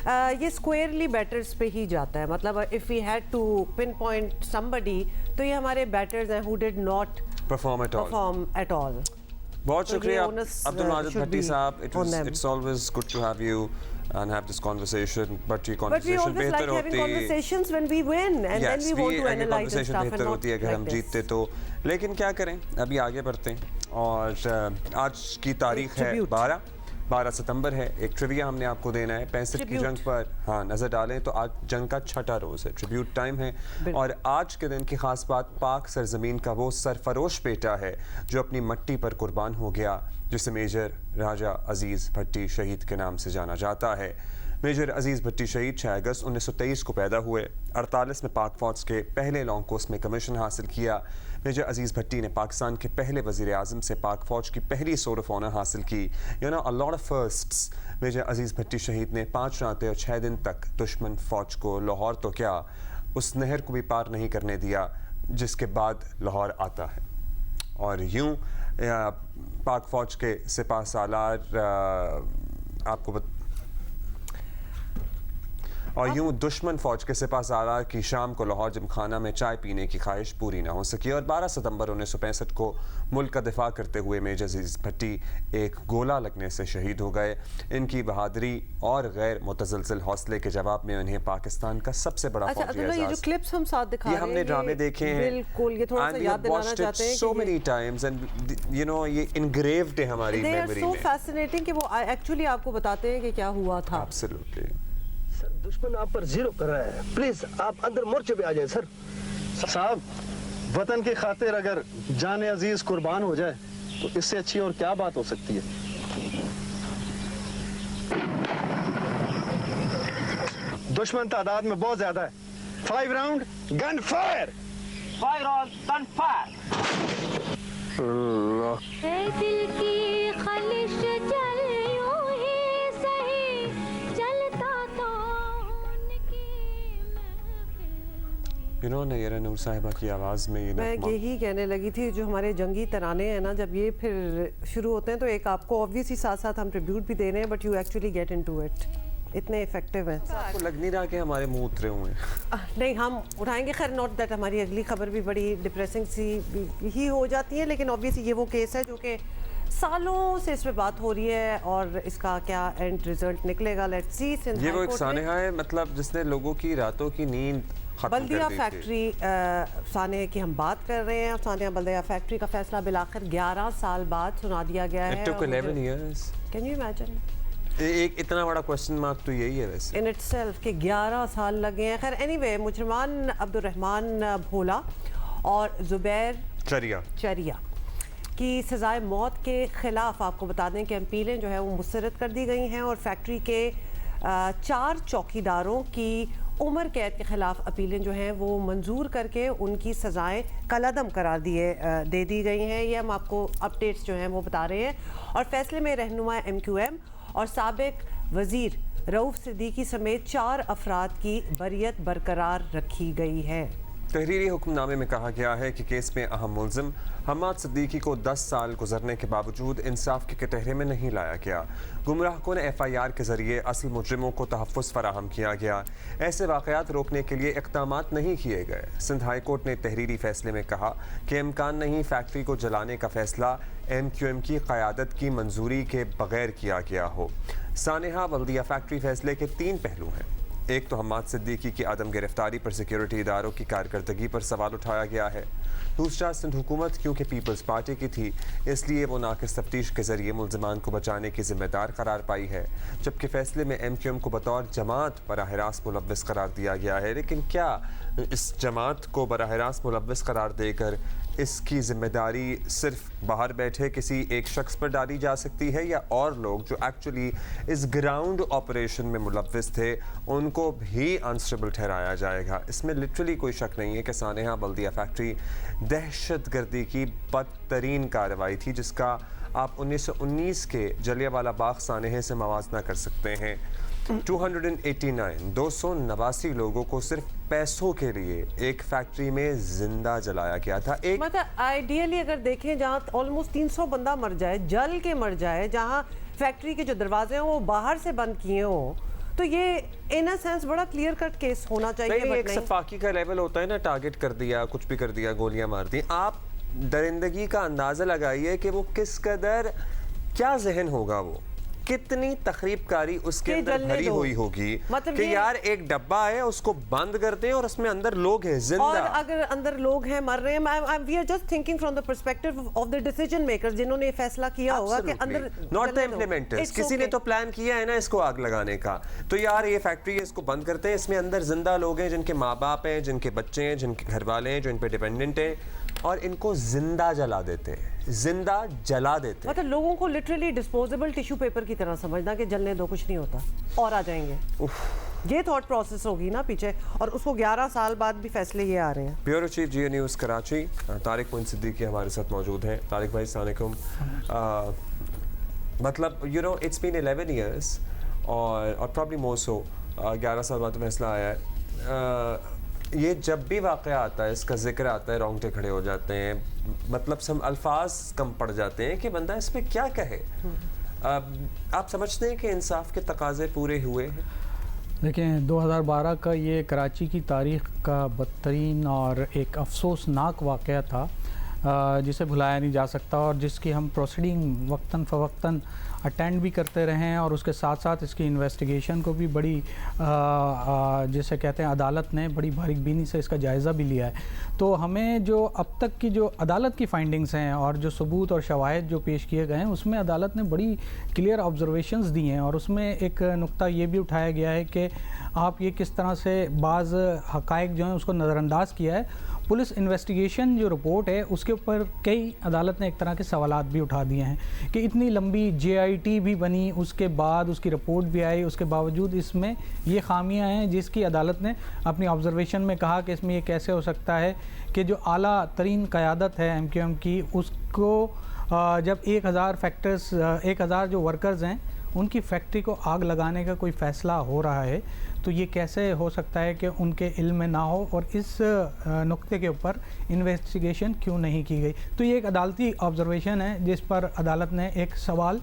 [SPEAKER 2] ये स्क्वेयरली बैटर्स पे ही जाता है। मतलब if we had to pinpoint somebody, तो ये हमारे बैटर्स हैं who did not
[SPEAKER 1] perform at all. बहुत
[SPEAKER 2] तो
[SPEAKER 1] शुक्रिया
[SPEAKER 2] ये onus,
[SPEAKER 1] Abdul Majid
[SPEAKER 2] should
[SPEAKER 1] Bhatti
[SPEAKER 2] be
[SPEAKER 1] साहब।
[SPEAKER 2] on them.
[SPEAKER 1] It's always good to have you and have this conversation, but ये
[SPEAKER 2] But we
[SPEAKER 1] conversation
[SPEAKER 2] always like
[SPEAKER 1] बेहतर
[SPEAKER 2] having
[SPEAKER 1] होती
[SPEAKER 2] conversations when we win, and then we want to analyze and
[SPEAKER 1] conversation
[SPEAKER 2] stuff, and
[SPEAKER 1] बेहतर
[SPEAKER 2] not
[SPEAKER 1] होती है अगर
[SPEAKER 2] like
[SPEAKER 1] हम
[SPEAKER 2] this.
[SPEAKER 1] जीतते तो। लेकिन क्या करें, अभी आगे बढ़ते हैं। और आज की तारीख है
[SPEAKER 2] tribute.
[SPEAKER 1] 12 सितंबर है। एक ट्रिविया हमने आपको देना है। 65 की
[SPEAKER 2] Tribute.
[SPEAKER 1] जंग पर हाँ नज़र डालें तो आज जंग का छठा रोज़ है, ट्रिब्यूट टाइम है। और आज के दिन की खास बात, पाक सरजमीन का वो सरफरोश बेटा है जो अपनी मट्टी पर कुर्बान हो गया, जिसे मेजर राजा अजीज़ भट्टी शहीद के नाम से जाना जाता है। मेजर अजीज़ भट्टी शहीद 6 अगस्त 1923 को पैदा हुए। 48 में पाक फौज के पहले लॉन्ग कोर्स में कमीशन हासिल किया। मेजर अजीज़ भट्टी ने पाकिस्तान के पहले वज़ीर आज़म से पाक फौज की पहली सोर ऑफ ऑनर हासिल की। You know a lot of firsts. Major Aziz Bhatti शहीद ने 5 रातें और 6 दिन तक दुश्मन फौज को लाहौर तो क्या, उस नहर को भी पार नहीं करने दिया जिसके बाद लाहौर आता है। और यूं पाक फौज के सिपाह सालार आपको और यूं दुश्मन फौज के सिपाह सालार की शाम को लाहौर जिमखाना में चाय पीने की ख्वाहिश पूरी ना हो सकी। और 12 सितंबर 1965 को मुल्क का दिफा करते हुए मेजर अजीज़ भट्टी एक गोला लगने से शहीद हो गए। इनकी बहादुरी और गैर मुतज़लज़ल हौसले के जवाब में उन्हें पाकिस्तान का सबसे बड़ा
[SPEAKER 2] अच्छा
[SPEAKER 1] फौजी
[SPEAKER 2] अब्दुल्ला, ये जो
[SPEAKER 1] एजाज़,
[SPEAKER 2] क्लिप्स हम साथ दिखा
[SPEAKER 1] ये
[SPEAKER 2] रहे हैं,
[SPEAKER 1] हमने ड्रामे देखे हैं,
[SPEAKER 2] बिल्कुल ये थोड़ा सा याद दिलाना चाहते हैं
[SPEAKER 1] so many times and you know ये इनग्रेव्ड है हमारी
[SPEAKER 2] दे आर
[SPEAKER 1] मेमोरी
[SPEAKER 2] सो
[SPEAKER 1] में।
[SPEAKER 2] फैसिनेटिंग कि वो एक्चुअली आपको बताते हैं कि क्या हुआ था।
[SPEAKER 1] एब्सोल्युटली।
[SPEAKER 5] सर दुश्मन आप पर जीरो कर रहा है, प्लीज आप अंदर मोर्चे पे आ जाए सर।
[SPEAKER 6] साहब वतन की खातिर अगर जान अजीज कुर्बान हो जाए तो इससे अच्छी और क्या बात हो सकती है। दुश्मन तादाद में बहुत ज्यादा है। 5 round gun fire.
[SPEAKER 5] 5 round gun fire.
[SPEAKER 7] दिल की खलिश जल यूं ही सही चलता तो उनकी महफिल।
[SPEAKER 1] यू नो नयरा नूर साहिबा की आवाज़ में ये
[SPEAKER 2] मैं
[SPEAKER 1] नगमा,
[SPEAKER 2] यही कहने लगी थी, जो हमारे जंगी तराने हैं ना, जब ये फिर शुरू होते हैं तो एक आपको ऑब्वियसली साथ साथ हम ट्रिब्यूट भी दे रहे हैं, but you actually get into it, इतने इफेक्टिव हैं।
[SPEAKER 1] आपको लग नहीं रहा कि हमारे मुंह उतरे हुए हैं?
[SPEAKER 2] नहीं, हम उठाएंगे। खैर नॉट दैट हमारी अगली खबर भी बड़ी डिप्रेसिंग सी ही हो जाती है, लेकिन ऑब्वियसली ये वो केस है जो कि सालों से इस पे बात हो रही है और इसका क्या एंड रिजल्ट निकलेगा, लेट्स सी।
[SPEAKER 1] ये वो एक सानेहा है, मतलब जिसने लोगों की रातों की नींद खत्म
[SPEAKER 2] बल्दिया
[SPEAKER 1] कर दी थी।
[SPEAKER 2] फैक्ट्री सानेहा की हम बात कर रहे हैं। सानेहा बल्दिया फैक्ट्री का फैसला बिलाखिर 11 साल बाद सुना दिया गया है।
[SPEAKER 1] It took 11 years।
[SPEAKER 2] Can you imagine?
[SPEAKER 1] एक इतना बड़ा क्वेश्चन मार्क तो यही है वैसे
[SPEAKER 2] इन इटसेल्फ के 11 साल लगे हैं। खैर एनीवे, मुजरमान अब्दुर्रहमान भोला और जुबैर चरिया की सज़ाए मौत के ख़िलाफ़ आपको बता दें कि अपीलें जो है वो मुस्तरद कर दी गई हैं और फैक्ट्री के 4 चौकीदारों की उम्र कैद के खिलाफ अपीलें जो हैं वो मंजूर करके उनकी सज़ाएं कलअदम करार दे दी गई हैं। ये हम आपको अपडेट्स जो हैं वो बता रहे हैं। और फैसले में रहनुमा MQM और साबिक वज़ीर रऊफ़ सिद्दीकी समेत 4 अफराद की बरियत बरकरार रखी गई है।
[SPEAKER 1] तहरीरी हुक्मनामे में कहा गया है कि केस में अहम मुलजिम हम्माद सिद्दीकी को 10 साल गुजरने के बावजूद इंसाफ के कटहरे में नहीं लाया गया। गुमराहकुन FIR के जरिए असल मुजरिमों को तहफ़्फ़ुज़ फराहम किया गया। ऐसे वाक़यात रोकने के लिए इक़दामात नहीं किए गए। सिंध हाई कोर्ट ने तहरीरी फैसले में कहा कि इम्कान नहीं फैक्ट्री को जलाने का फैसला MQM की क़यादत की मंजूरी के बगैर किया गया हो। सानेहा बल्दिया फैक्ट्री फैसले के 3 पहलू हैं। एक तो हम्माद सिद्दीकी की आदम गिरफ्तारी पर सिक्योरिटी इदारों की कारकर्दगी पर सवाल उठाया गया है। दूसरा, सिंध हुकूमत क्योंकि पीपल्स पार्टी की थी इसलिए वो नाक़िस तफ्तीश के जरिए मुलजमान को बचाने की जिम्मेदार करार पाई है, जबकि फैसले में MQM को बतौर जमात बराह रास्त मुलव्वस करार दिया गया है। लेकिन क्या इस जमात को बराह रास्त मुलव्वस करार देकर इसकी जिम्मेदारी सिर्फ बाहर बैठे किसी एक शख्स पर डाली जा सकती है, या और लोग जो एक्चुअली इस ग्राउंड ऑपरेशन में मुलव्वस थे उनको भी आंसरेबल ठहराया जाएगा? इसमें लिटरली कोई शक नहीं है कि सानेहा बल्दिया फैक्ट्री दहशतगर्दी की बदतरीन कार्रवाई थी, जिसका आप 1919 के जलियांवाला बाग सानेहे से मवाजना कर सकते हैं। 289 लोगों को सिर्फ पैसों के लिए एक फैक्ट्री में जिंदा जलाया गया था। एक
[SPEAKER 2] मतलब आइडियली अगर देखें जहाँ ऑलमोस्ट 300 बंदा मर जाए, जल के मर जाए, जहाँ फैक्ट्री के जो दरवाजे हैं वो बाहर से बंद किए हों, तो ये इन अ सेंस बड़ा क्लियर कट केस होना चाहिए।
[SPEAKER 1] नहीं, एक सफाकी का लेवल होता है ना, टारगेट कर दिया, कुछ भी कर दिया, गोलियां मार दी। आप दरिंदगी का अंदाजा लगाइए कि वो किस कदर, क्या जहन होगा, वो कितनी तखरीबकारी उसके अंदर भरी हुई होगी। मतलब कि यार एक डब्बा है उसको बंद कर दें और उसमें अंदर लोग हैं जिंदा।
[SPEAKER 2] और अगर अंदर लोग हैं मर रहे हैं, we are just thinking from the perspective of the decision makers जिन्होंने फैसला किया होगा कि अंदर
[SPEAKER 1] नॉट द इम्प्लीमेंटर्स। किसी ने तो प्लान किया है ना इसको आग लगाने का, तो यार ये फैक्ट्री है इसको बंद करते हैं, इसमें अंदर जिंदा लोग हैं जिनके माँ बाप हैं, जिनके बच्चे हैं, जिनके घर वाले हैं, जो इन पे डिपेंडेंट हैं, और इनको जिंदा जला देते हैं, जिंदा जला देते हैं।
[SPEAKER 2] मतलब लोगों को लिटरली डिस्पोजेबल टिश्यू पेपर की तरह समझना कि जलने दो, कुछ नहीं होता और आ जाएंगे। ये थॉट प्रोसेस होगी ना पीछे, और उसको 11 साल बाद भी फैसले ये आ रहे हैं।
[SPEAKER 1] Bureau chief GA news Karachi Tariq Moin Siddiqui हमारे साथ मौजूद हैं। तारिक भाई अस्सलाम वालेकुम। मतलब you know it's been 11 years और प्रॉब्ली मोर सो, 11 साल बाद फैसला आया है। ये जब भी वाक़या आता है, इसका जिक्र आता है, रोंगटे खड़े हो जाते हैं, मतलब सब अल्फाज कम पड़ जाते हैं कि बंदा इस पर क्या कहे। आप समझते हैं कि इंसाफ के तकाजे पूरे हुए हैं?
[SPEAKER 8] देखिए 2012 का ये कराची की तारीख़ का बदतरीन और एक अफसोसनाक वाक़या था, जिसे भुलाया नहीं जा सकता, और जिसकी हम प्रोसीडिंग वक्तन फ़वक्तन अटेंड भी करते रहे हैं, और उसके साथ साथ इसकी इन्वेस्टिगेशन को भी बड़ी जिसे कहते हैं अदालत ने बड़ी बारीकबीनी से इसका जायज़ा भी लिया है। तो हमें जो अब तक की जो अदालत की फाइंडिंग्स हैं और जो सबूत और शवाहिद जो पेश किए गए हैं, उसमें अदालत ने बड़ी क्लियर ऑब्जर्वेशंस दी हैं, और उसमें एक नुक्ता ये भी उठाया गया है कि आप ये किस तरह से बाज़ हक़ाइक़ जो हैं उसको नज़रअंदाज किया है। पुलिस इन्वेस्टिगेशन जो रिपोर्ट है उसके ऊपर कई अदालत ने एक तरह के सवालात भी उठा दिए हैं कि इतनी लंबी JIT भी बनी, उसके बाद उसकी रिपोर्ट भी आई, उसके बावजूद इसमें ये खामियां हैं, जिसकी अदालत ने अपनी ऑब्जर्वेशन में कहा कि इसमें ये कैसे हो सकता है कि जो आला तरीन क़यादत है MQM की, उसको जब 1000 जो वर्कर्स हैं उनकी फैक्ट्री को आग लगाने का कोई फ़ैसला हो रहा है, तो ये कैसे हो सकता है कि उनके इल्म में ना हो, और इस नुक्ते के ऊपर इन्वेस्टिगेशन क्यों नहीं की गई। तो ये एक अदालती ऑब्जर्वेशन है जिस पर अदालत ने एक सवाल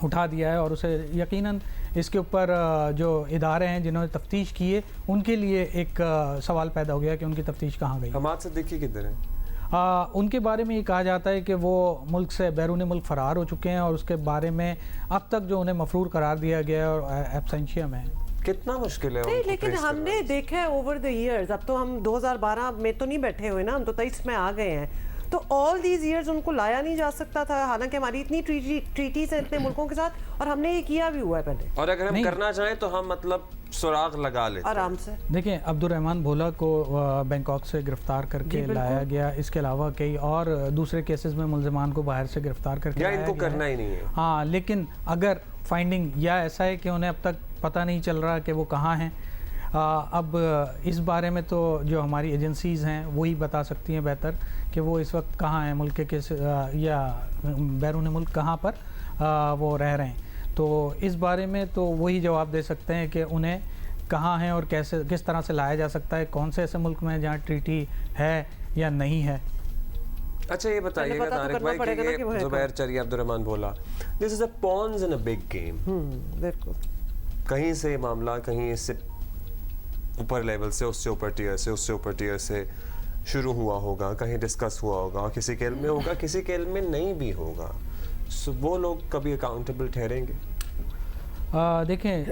[SPEAKER 8] उठा दिया है, और उसे यकीनन इसके ऊपर जो इदारे हैं जिन्होंने तफ्तीश की है उनके लिए एक सवाल पैदा हो गया कि उनकी तफ्तीश कहाँ गई।
[SPEAKER 1] हम्माद सिद्दीकी किधर है?
[SPEAKER 8] उनके बारे में ये कहा जाता है कि वो मुल्क से बैरून मुल्क फ़रार हो चुके हैं, और उसके बारे में अब तक जो उन्हें मफरूर करार दिया गया है और एब्सेंशिया में।
[SPEAKER 1] कितना मुश्किल है
[SPEAKER 2] नहीं, लेकिन हमने देखा है ओवर द इयर्स, अब तो हम 2012 में तो नहीं बैठे हुए ना, हम तो 23 में आ गए हैं, तो ऑल दीज इयर्स उनको लाया नहीं जा सकता था, हालांकि हमारी इतनी ट्रीटीज हैं इतने मुल्कों के साथ, और हमने ये किया भी हुआ है पहले,
[SPEAKER 1] और अगर हम करना चाहें तो हम मतलब सुराग लगा लेते
[SPEAKER 2] आराम से।
[SPEAKER 8] देखिए अब्दुर्रहमान भोला को बैंकॉक से गिरफ्तार करके लाया गया, इसके अलावा कई और दूसरे केसेस में मुलजमान को बाहर से गिरफ्तार करके
[SPEAKER 1] या इनको करना ही नहीं है।
[SPEAKER 8] हाँ, लेकिन अगर फाइंडिंग या ऐसा है कि उन्हें अब तक पता नहीं चल रहा कि वो कहाँ हैं, अब इस बारे में तो जो हमारी एजेंसीज़ हैं वही बता सकती हैं बेहतर कि वो इस वक्त कहाँ हैं, मुल्क के किस या बैरून मुल्क कहाँ पर वो रह रहे हैं। तो इस बारे में तो वही जवाब दे सकते हैं कि उन्हें कहाँ हैं और कैसे किस तरह से लाया जा सकता है, कौन से ऐसे मुल्क में जहाँ ट्रीटी है या नहीं है।
[SPEAKER 1] अच्छा ये बताइएगा
[SPEAKER 2] पता तो
[SPEAKER 1] तारिक
[SPEAKER 2] करना
[SPEAKER 1] भाई
[SPEAKER 2] पड़ेगा ना कि वो
[SPEAKER 1] कि
[SPEAKER 2] है
[SPEAKER 1] जुबैर चरिया अब्दुर्रहमान बोला this is a pounce in a big game.
[SPEAKER 2] बिल्कुल।
[SPEAKER 1] कहीं से मामला कहीं इससे ऊपर लेवल से, उससे ऊपर टीयर से, उससे ऊपर टीयर से शुरू हुआ होगा, कहीं डिस्कस हुआ होगा, किसी के इल्म में होगा, किसी के इल्म में नहीं भी होगा। सो वो लोग कभी अकाउंटेबल ठहरेंगे?
[SPEAKER 8] देखें,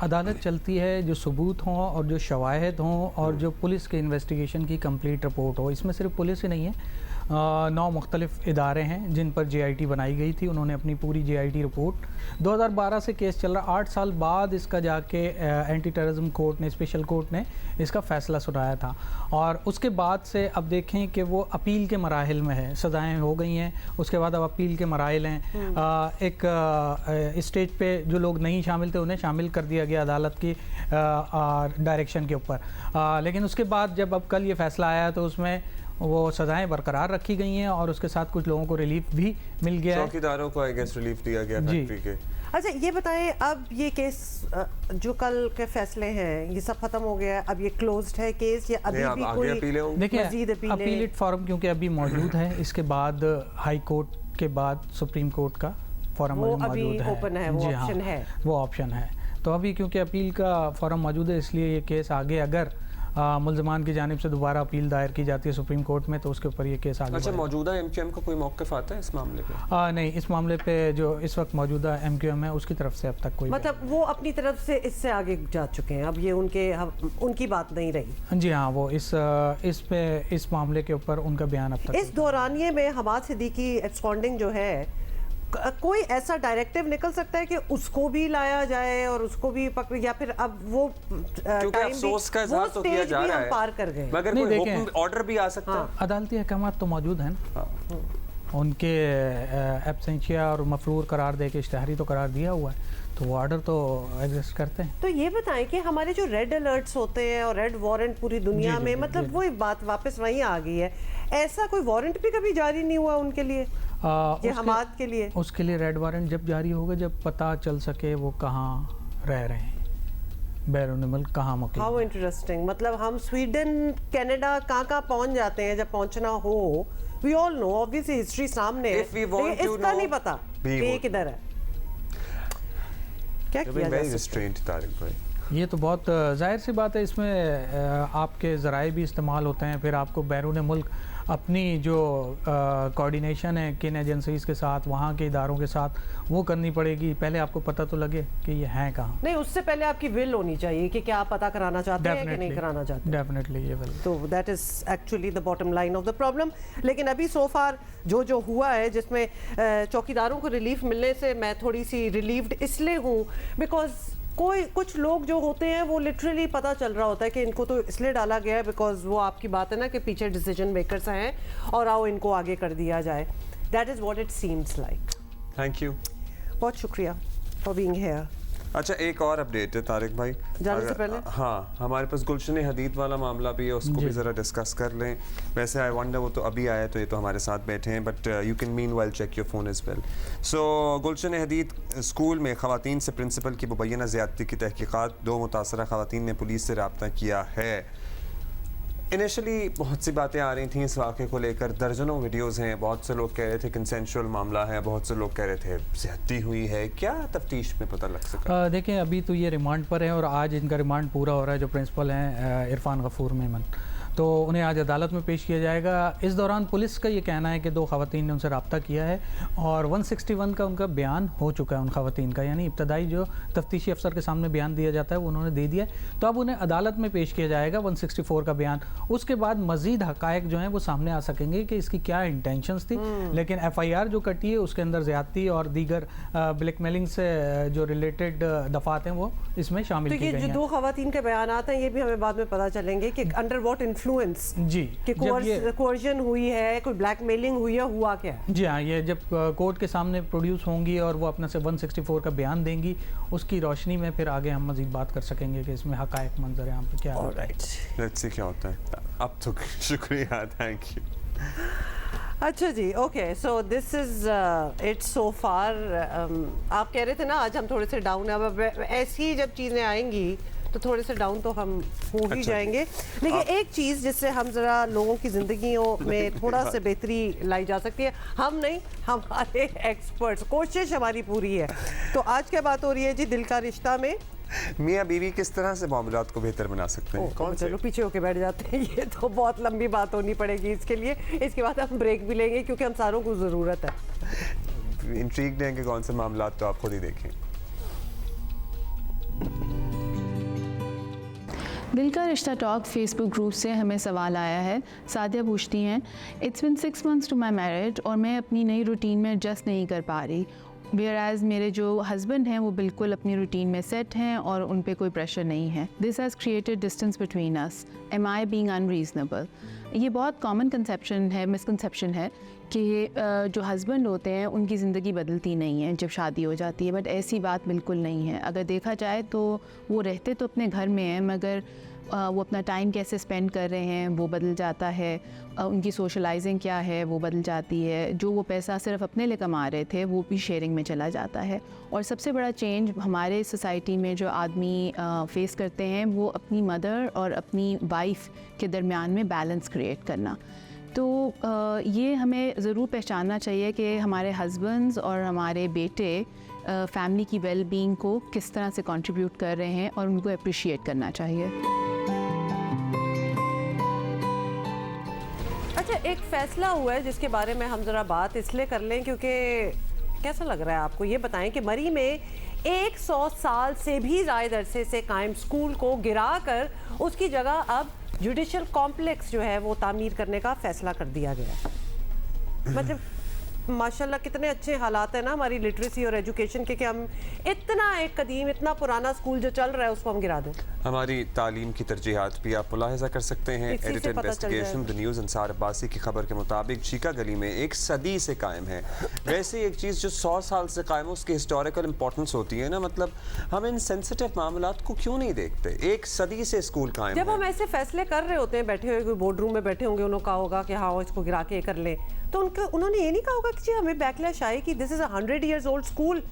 [SPEAKER 8] अदालत चलती है जो सबूत हों और जो शवाहिद हों और जो पुलिस के इन्वेस्टिगेशन की कंप्लीट रिपोर्ट हो। इसमें सिर्फ पुलिस ही नहीं है, 9 मुख्तलिफ इदारे हैं जिन पर JIT बनाई गई थी। उन्होंने अपनी पूरी JIT रिपोर्ट 2012 से केस चल रहा, 8 साल बाद इसका जाके एंटी टेररिज्म कोर्ट ने, स्पेशल कोर्ट ने इसका फ़ैसला सुनाया था। और उसके बाद से अब देखें कि वो अपील के मराहिल में है, सज़ाएँ हो गई हैं, उसके बाद अब अपील के मराहिल हैं। एक स्टेज पे जो लोग नहीं शामिल थे उन्हें शामिल कर दिया गया अदालत की डायरेक्शन के ऊपर। लेकिन उसके बाद जब अब कल ये फ़ैसला आया तो उसमें वो सज़ाएं बरकरार रखी गई हैं और उसके साथ कुछ लोगों को रिलीफ भी मिल गया है।
[SPEAKER 1] चौकीदारों को आई गेस रिलीफ दिया गया फैक्ट्री के।
[SPEAKER 2] अच्छा ये बताएं, अब ये केस जो कल के फैसले हैं ये सब खत्म हो गया है, अब ये क्लोज्ड है केस या अभी भी कोई
[SPEAKER 8] देखिए
[SPEAKER 2] मजीद
[SPEAKER 8] अपीलेट फॉरम क्योंकि अभी मौजूद है, इसके बाद हाई कोर्ट के बाद सुप्रीम कोर्ट का फॉरम मौजूद है।
[SPEAKER 2] ओपन है, वो ऑप्शन है,
[SPEAKER 8] वो ऑप्शन है। तो अभी क्योंकि अपील का फॉरम मौजूद है इसलिए ये केस आगे अगर मुल्ज़मान की जानिब से दोबारा अपील दायर की जाती है सुप्रीम कोर्ट में तो उसके ऊपर ये केस आगे।
[SPEAKER 1] अच्छा, मौजूदा MQM का कोई मौक़िफ़ आता है इस मामले पे?
[SPEAKER 8] नहीं, इस मामले पे जो इस वक्त मौजूदा MQM है उसकी तरफ से अब तक कोई,
[SPEAKER 2] मतलब वो अपनी तरफ से इससे आगे जा चुके हैं, अब ये उनकी बात नहीं रही।
[SPEAKER 8] जी हाँ, वो इस मामले के ऊपर उनका बयान अब तक।
[SPEAKER 2] इस दौरानिये में हमाद सिद्दीकी एब्सकॉन्डिंग जो है, कोई ऐसा डायरेक्टिव निकल सकता है कि उसको भी लाया जाए और उसको भी पकड़, या फिर अब वो
[SPEAKER 1] क्योंकि अफसोस का इजहार तो किया जा रहा है,
[SPEAKER 2] पार कर गए,
[SPEAKER 1] मगर कोई हुक्म ऑर्डर भी आ सकता है।
[SPEAKER 8] अदालती अहकामात तो मौजूद हैं, उनके एब्सेंशिया और मफरूर करार दे के इश्तिहारी तो करार दिया हुआ है, तो वो ऑर्डर तो एग्जिस्ट करते हैं।
[SPEAKER 2] तो ये बताएं कि हमारे जो रेड अलर्ट्स होते हैं और रेड वारंट पूरी दुनिया में, मतलब वो बात वापस वहीं आ गई है, ऐसा कोई वारंट भी कभी जारी नहीं हुआ उनके लिए, ये हमाद के लिए?
[SPEAKER 8] उसके लिए रेड वारंट जब जारी होगा जब पता चल सके वो कहाँ रह रहे हैं, बैरून मुल्क कहाँ मुकीम।
[SPEAKER 2] हाउ इंटरेस्टिंग, मतलब हम स्वीडन कनाडा कहाँ पहुँच जाते हैं जब पहुँचना हो। We all know obviously history सामने है, इसका नहीं पता ये किधर है, क्या किया जा सकता है।
[SPEAKER 8] ये तो बहुत जाहिर सी बात है, इसमें आपके ज़राए भी इस्तेमाल होते हैं, फिर आपको बैरून मुल्क अपनी जो कोऑर्डिनेशन है किन एजेंसीज़ के साथ, वहाँ के इदारों के साथ, वो करनी पड़ेगी। पहले आपको पता तो लगे कि ये हैं कहाँ।
[SPEAKER 2] नहीं, उससे पहले आपकी विल होनी चाहिए कि क्या आप पता कराना चाहते हैं कि नहीं कराना चाहते।
[SPEAKER 8] डेफिनेटली ये विल,
[SPEAKER 2] तो that is actually the bottom line of the problem. लेकिन अभी सो फार जो हुआ है, जिसमें चौकीदारों को रिलीफ मिलने से मैं थोड़ी सी रिलीव्ड इसलिए हूँ बिकॉज कुछ लोग जो होते हैं वो लिटरली पता चल रहा होता है कि इनको तो इसलिए डाला गया है बिकॉज वो आपकी बात है ना कि पीछे डिसीजन मेकर्स हैं और आओ इनको आगे कर दिया जाए। That is what it seems like.
[SPEAKER 1] Thank you,
[SPEAKER 2] बहुत शुक्रिया फॉर बीइंग हियर।
[SPEAKER 1] अच्छा, एक और अपडेट है तारिक भाई
[SPEAKER 2] जाने से पहले,
[SPEAKER 1] हाँ, हमारे पास गुलशन हदीद वाला मामला भी है, उसको भी ज़रा डिस्कस कर लें। वैसे आई वंडर वो तो अभी आया तो ये तो हमारे साथ बैठे हैं, but you can mean well check your phone as well. So Gulshan Hadid school में ख़वातीन से प्रिंसिपल की मुबैना ज़्यादती की तहकीकात, 2 मुतासरा ख़वातीन ने पुलिस से रब्ता किया है। इनिशियली बहुत सी बातें आ रही थी इस वाक़े को लेकर, दर्जनों वीडियोज़ हैं, बहुत से लोग कह रहे थे कंसेंशुअल मामला है, बहुत से लोग कह रहे थे ज़्यादती हुई है। क्या तफ्तीश में पता लग सका?
[SPEAKER 8] देखें, अभी तो ये रिमांड पर है और आज इनका रिमांड पूरा हो रहा है। जो प्रिंसिपल हैं इरफान गफूर मेमन, तो उन्हें आज अदालत में पेश किया जाएगा। इस दौरान पुलिस का ये कहना है कि 2 ख़वातीन ने उनसे रब्ता किया है और 161 का उनका बयान हो चुका है उन ख़वातीन का, यानी इब्तदाई जो तफ्तीशी अफसर के सामने बयान दिया जाता है वो उन्होंने दे दिया है। तो अब उन्हें अदालत में पेश किया जाएगा 164 का बयान। उसके बाद मज़ीद हक़ाइक़ जो हैं वो सामने आ सकेंगे कि इसकी क्या इंटेंशंस थी। लेकिन FIR जो कटी है उसके अंदर ज़्यादती और दीगर ब्लैकमेलिंग से जो रिलेटेड दफ़ात हैं वो इसमें शामिल की गई हैं।
[SPEAKER 2] जो 2 ख़वातीन के बयान हैं ये भी हमें बाद में पता चलेंगे कि अंडर व्हाट इन्फ्लुएंस
[SPEAKER 8] जी,
[SPEAKER 2] कि
[SPEAKER 8] जब ये
[SPEAKER 2] कोर्जन हुई है, कोई ब्लैकमेलिंग हुई है, हुआ क्या है?
[SPEAKER 8] जी हाँ, ये जब कोर्ट के सामने प्रोड्यूस होंगी और वो अपने से 164 का बयान देंगी, उसकी रोशनी में फिर आगे हम मज़ीद बात कर सकेंगे कि इसमें हक़ाइक़ मंजर यहाँ पे क्या होता है।
[SPEAKER 1] लेट्स सी क्या होता है। अब तो शुक्रिया, थैंक यू।
[SPEAKER 2] अच्छा जी, okay, so this is it so far. आप कह रहे थे ना आज हम थोड़े से डाउन है, अब ऐसी जब चीज़ें आएंगी तो थोड़े से डाउन तो हम हो ही जाएंगे। लेकिन एक चीज़ जिससे हम ज़रा लोगों की ज़िंदगियों में थोड़ा सा बेहतरी लाई जा सकती है, हम नहीं, हमारे एक्सपर्ट्स, कोशिश हमारी पूरी है। तो आज क्या बात हो रही है जी दिल का रिश्ता में?
[SPEAKER 1] मियाँ बीवी किस तरह से मामलात को बेहतर बना सकते हैं? कौन से?
[SPEAKER 2] चलो पीछे होके बैठ जाते हैं, ये तो बहुत लंबी बात होनी पड़ेगी इसके लिए। इसके बाद हम ब्रेक भी लेंगे क्योंकि हम सारों को ज़रूरत है।
[SPEAKER 1] इंट्रीग्ड हैं कि कौन से मामलात, तो आप खुद ही देखें।
[SPEAKER 9] दिल का रिश्ता टॉक फेसबुक ग्रुप से हमें सवाल आया है। सादिया पूछती हैं, it's been 6 months to my marriage और मैं अपनी नई रूटीन में एडजस्ट नहीं कर पा रही, वेयर एज मेरे जो हस्बैंड हैं वो बिल्कुल अपनी रूटीन में सेट हैं और उन पे कोई प्रेशर नहीं है। This has created distance between us, am I being unreasonable. ये बहुत कॉमन कंसेप्शन है, मिसकंसेप्शन है कि जो हस्बैंड होते हैं उनकी ज़िंदगी बदलती नहीं है जब शादी हो जाती है, बट ऐसी बात बिल्कुल नहीं है। अगर देखा जाए तो वो रहते तो अपने घर में हैं, मगर वो अपना टाइम कैसे स्पेंड कर रहे हैं वो बदल जाता है, उनकी सोशलाइजिंग क्या है वो बदल जाती है, जो वो पैसा सिर्फ अपने लिए कमा रहे थे वो भी शेयरिंग में चला जाता है। और सबसे बड़ा चेंज हमारे सोसाइटी में जो आदमी फेस करते हैं वो अपनी मदर और अपनी वाइफ के दरमियान में बैलेंस क्रिएट करना। तो ये हमें ज़रूर पहचानना चाहिए कि हमारे हस्बैंड्स और हमारे बेटे फैमिली की वेल बीइंग को किस तरह से कंट्रीब्यूट कर रहे हैं और उनको अप्रिशिएट करना चाहिए।
[SPEAKER 2] अच्छा, एक फैसला हुआ है जिसके बारे में हम ज़रा बात इसलिए कर लें क्योंकि कैसा लग रहा है आपको, ये बताएं कि मरी में 100 साल से भी ज़्यादा अरसे से कायम स्कूल को गिराकर उसकी जगह अब जुडिशल कॉम्प्लेक्स जो है वो तामीर करने का फैसला कर दिया गया है। मतलब माशाल्लाह कितने अच्छे हालात हैं ना हमारी लिटरेसी और एजुकेशन के कि हम इतना एक कदीम, इतना पुराना स्कूल जो चल रहा है उसको हम गिरा दें।
[SPEAKER 1] हमारी तालीम की तरजीहात भी आप मुलाहिजा कर सकते हैं।
[SPEAKER 2] इसी से
[SPEAKER 1] एडिटेड
[SPEAKER 2] पता चल
[SPEAKER 1] investigation the news Ansar Abbasi की खबर के मुताबिक चीका गली में एक सदी से कायम है। वैसे एक चीज़ जो 100 साल से कायम है उसकी हिस्टोरिकल इंपॉर्टेंस होती है ना, मतलब हम इन सेंसिटिव मामलात को क्यों नहीं देखते? एक सदी से स्कूल कायम
[SPEAKER 2] जब
[SPEAKER 1] है।
[SPEAKER 2] हम ऐसे फैसले कर रहे होते हैं, बैठे हुए कोई बोर्ड रूम में बैठे होंगे, उन्होंने कहा होगा कि हाँ इसको गिरा के कर लें, तो उन्होंने ये नहीं कहा होगा कि जी हमें बैकलैश आए कि this is a 100 years old school,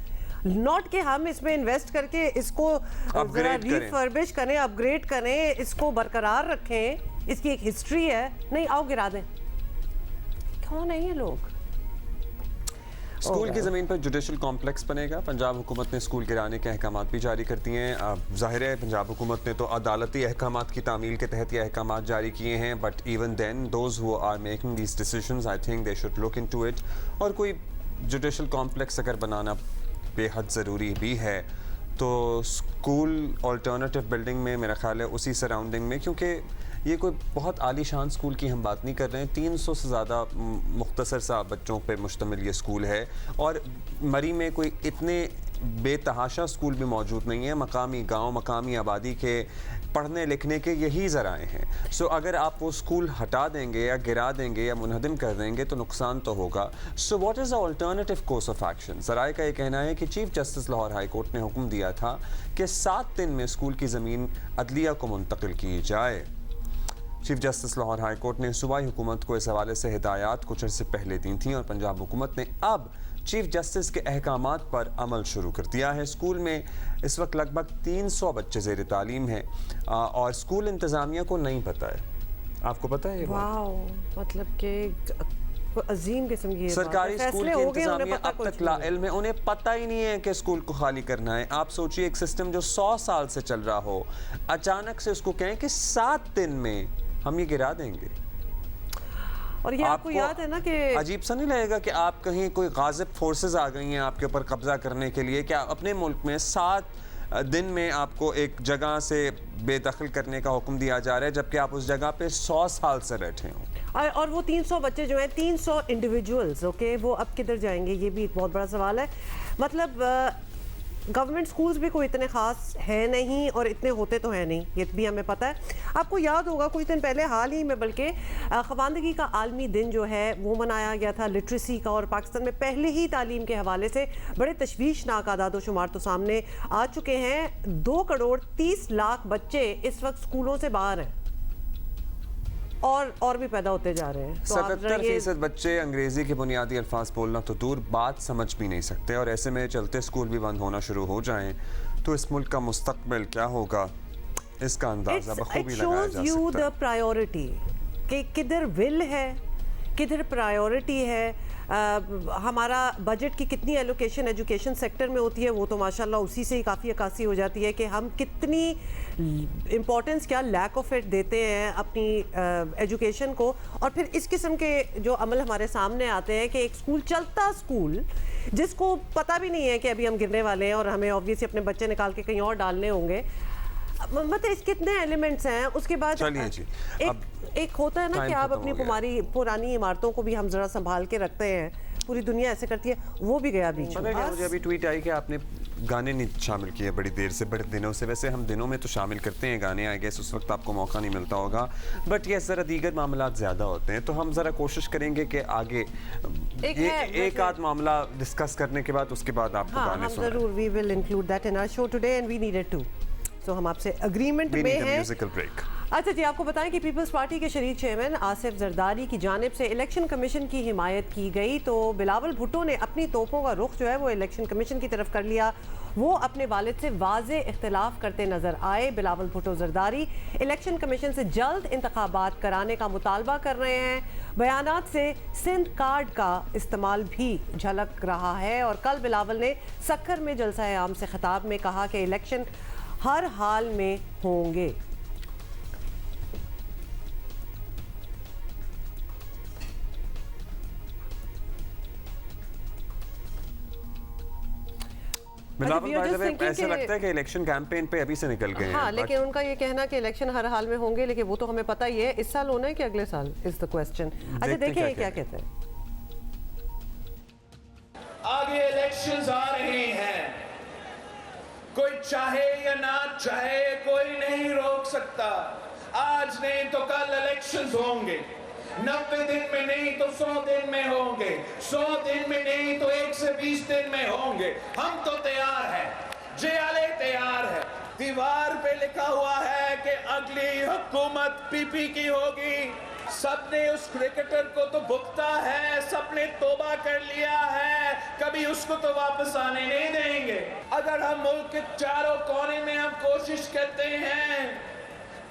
[SPEAKER 2] not कि हम इसमें इन्वेस्ट करके इसको रिफर्बिश करें, अपग्रेड करें, इसको बरकरार रखें, इसकी एक हिस्ट्री है। नहीं, आओ गिरा दें। कौन है ये लोग?
[SPEAKER 1] स्कूल की ज़मीन पर जुडिशल कॉम्प्लेक्स बनेगा। पंजाब हुकूमत ने स्कूल गिराने के अहकामात भी जारी कर दिए हैं। ज़ाहिर है पंजाब हुकूमत ने तो अदालती अहकामात की तामील के तहत ये अहकामात जारी किए हैं, but even then those who are making these decisions I think they should look into it. और कोई जुडिशल कॉम्प्लेक्स अगर बनाना बेहद ज़रूरी भी है तो स्कूल अल्टरनेटिव बिल्डिंग में, मेरा ख्याल है उसी सराउंडिंग में, क्योंकि ये कोई बहुत आलीशान स्कूल की हम बात नहीं कर रहे हैं। 300 से ज़्यादा मुख्तसर सा बच्चों पे मुश्तमिल ये स्कूल है और मरी में कोई इतने बेतहाशा स्कूल भी मौजूद नहीं है। मकामी गांव, मकामी आबादी के पढ़ने लिखने के यही ज़राए हैं। सो अगर आप वो स्कूल हटा देंगे या गिरा देंगे या मुनहदम कर देंगे तो नुकसान तो होगा। So what is the alternative course of action? ज़राए का ये कहना है कि chief justice Lahore high court ने हुक्म दिया था कि 7 दिन में स्कूल की ज़मीन अदलिया को मुंतकिल की जाए। Chief justice Lahore high court ने सूबाई हुकूमत को इस हवाले से हिदायत कुछ अर्से पहले दी थी और पंजाब हुकूमत ने अब चीफ जस्टिस के अहकामात पर अमल शुरू कर दिया है। स्कूल में इस वक्त लगभग 300 बच्चे ज़ेर तालीम हैं और स्कूल इंतज़ामिया को नहीं पता है। आपको पता है ये बात?
[SPEAKER 2] वाओ, मतलब कि अजीम किस्म की
[SPEAKER 1] सरकारी स्कूल की इंतज़ामिया अब तक लाइल्म है, उन्हें पता ही नहीं है कि स्कूल को खाली करना है। आप सोचिए एक सिस्टम जो 100 साल से चल रहा हो, अचानक से उसको कहें कि 7 दिन में हम ये गिरा देंगे।
[SPEAKER 2] और ये आपको याद है ना कि
[SPEAKER 1] अजीब सा नहीं लगेगा कि आप कहीं कोई गाजिब फोर्सेस आ गई हैं आपके ऊपर कब्जा करने के लिए, क्या अपने मुल्क में 7 दिन में आपको एक जगह से बेदखल करने का हुक्म दिया जा रहा है जबकि आप उस जगह पे 100 साल से बैठे हों।
[SPEAKER 2] और वो 300 बच्चे जो हैं, 300 इंडिविजुअल्स, ओके, वो अब किधर जाएंगे? ये भी एक बहुत बड़ा सवाल है। मतलब गवर्नमेंट स्कूल्स भी कोई इतने ख़ास है नहीं और इतने होते तो हैं नहीं, ये भी हमें पता है। आपको याद होगा कुछ दिन पहले हाल ही में बल्कि ख़वानदगी का आलमी दिन जो है वो मनाया गया था लिटरेसी का, और पाकिस्तान में पहले ही तालीम के हवाले से बड़े तशवीशनाक आदाद व शुमार तो सामने आ चुके हैं। 2 करोड़ 30 लाख बच्चे इस वक्त स्कूलों से बाहर हैं और भी पैदा होते जा रहे हैं। तो
[SPEAKER 1] 77% बच्चे अंग्रेजी के बुनियादी अल्फाज बोलना तो दूर, बात समझ भी नहीं सकते, और ऐसे में चलते स्कूल भी बंद होना शुरू हो जाएं तो इस मुल्क का मुस्तकबिल क्या होगा, इसका अंदाजा बखूबी लगाया जा सकता है।
[SPEAKER 2] प्रायोरिटी कि किधर विल है, किधर प्रायोरिटी है। हमारा बजट की कितनी एलोकेशन एजुकेशन सेक्टर में होती है, वो तो माशाल्लाह उसी से ही काफ़ी अक्कासी हो जाती है कि हम कितनी इम्पोर्टेंस, क्या लैक ऑफ इट देते हैं अपनी एजुकेशन को। और फिर इस किस्म के जो अमल हमारे सामने आते हैं कि एक स्कूल, चलता स्कूल जिसको पता भी नहीं है कि अभी हम गिरने वाले हैं और हमें ऑब्वियसली अपने बच्चे निकाल के कहीं और डालने होंगे, मतलब इसके कितने एलिमेंट्स हैं। उसके बाद
[SPEAKER 1] चलिए जी,
[SPEAKER 2] एक होता है ना कि आप अपनी पुरानी इमारतों को भी हम जरा संभाल के रखते हैं, पूरी दुनिया ऐसे करती है, वो भी गया बीच में।
[SPEAKER 1] मुझे अभी ट्वीट आई कि आपने गाने नहीं शामिल किए बड़ी देर से, बड़े दिनों से। वैसे हम दिनों में तो शामिल करते हैं गाने, आई गेस उस वक्त आपको मौका नहीं मिलता होगा, बट ये ज़रा दीगर मामला ज़्यादा होते हैं, तो हम ज़रा कोशिश करेंगे कि आगे एक आध मामला डिस्कस करने के बाद उसके बाद आपको गाने सुनाएं।
[SPEAKER 2] जरूर, we will include that in our show today and we needed to. So हम आपसे अग्रीमेंट में हैं।
[SPEAKER 1] Musical break.
[SPEAKER 2] अच्छा जी, आपको बताएं कि पीपल्स पार्टी के शरीक चेयरमैन आसिफ जरदारी की जानिब से इलेक्शन कमीशन की हिमायत की गई, तो बिलावल भुट्टो ने अपनी तोपों का रुख जो है वो इलेक्शन कमीशन की तरफ कर लिया। वो अपने वालिद से वाज़े इख्तिलाफ करते नजर आए। बिलावल भुट्टो जरदारी इलेक्शन कमीशन से जल्द इंतखाबात कराने का मुतालबा कर रहे हैं। बयानात से सिंध कार्ड का इस्तेमाल भी झलक रहा है। और कल बिलावल ने सक्कर में जलसा आम से खिताब में कहा कि इलेक्शन हर हाल में होंगे।
[SPEAKER 1] ऐसा लगता है कि इलेक्शन कैंपेन पे अभी से निकल गए हैं।
[SPEAKER 2] हाँ, लेकिन उनका ये कहना कि इलेक्शन हर हाल में होंगे, लेकिन वो तो हमें पता ही है इस साल होना है कि अगले साल, इज द क्वेश्चन। अच्छा देखिए ये क्या कहते हैं।
[SPEAKER 10] आगे इलेक्शंस आ रहे हैं, कोई चाहे या ना चाहे कोई नहीं रोक सकता। आज नहीं तो कल इलेक्शंस होंगे, 90 दिन में नहीं तो 100 दिन में होंगे, 100 दिन में नहीं तो 120 दिन में होंगे। हम तो तैयार हैं, जेआले तैयार है। दीवार पे लिखा हुआ है कि अगली हुकूमत पीपी की होगी। सबने उस क्रिकेटर को तो भुगता है, सबने तौबा कर लिया है, कभी उसको तो वापस आने नहीं देंगे। अगर हम मुल्क के चारों कोने में हम कोशिश करते हैं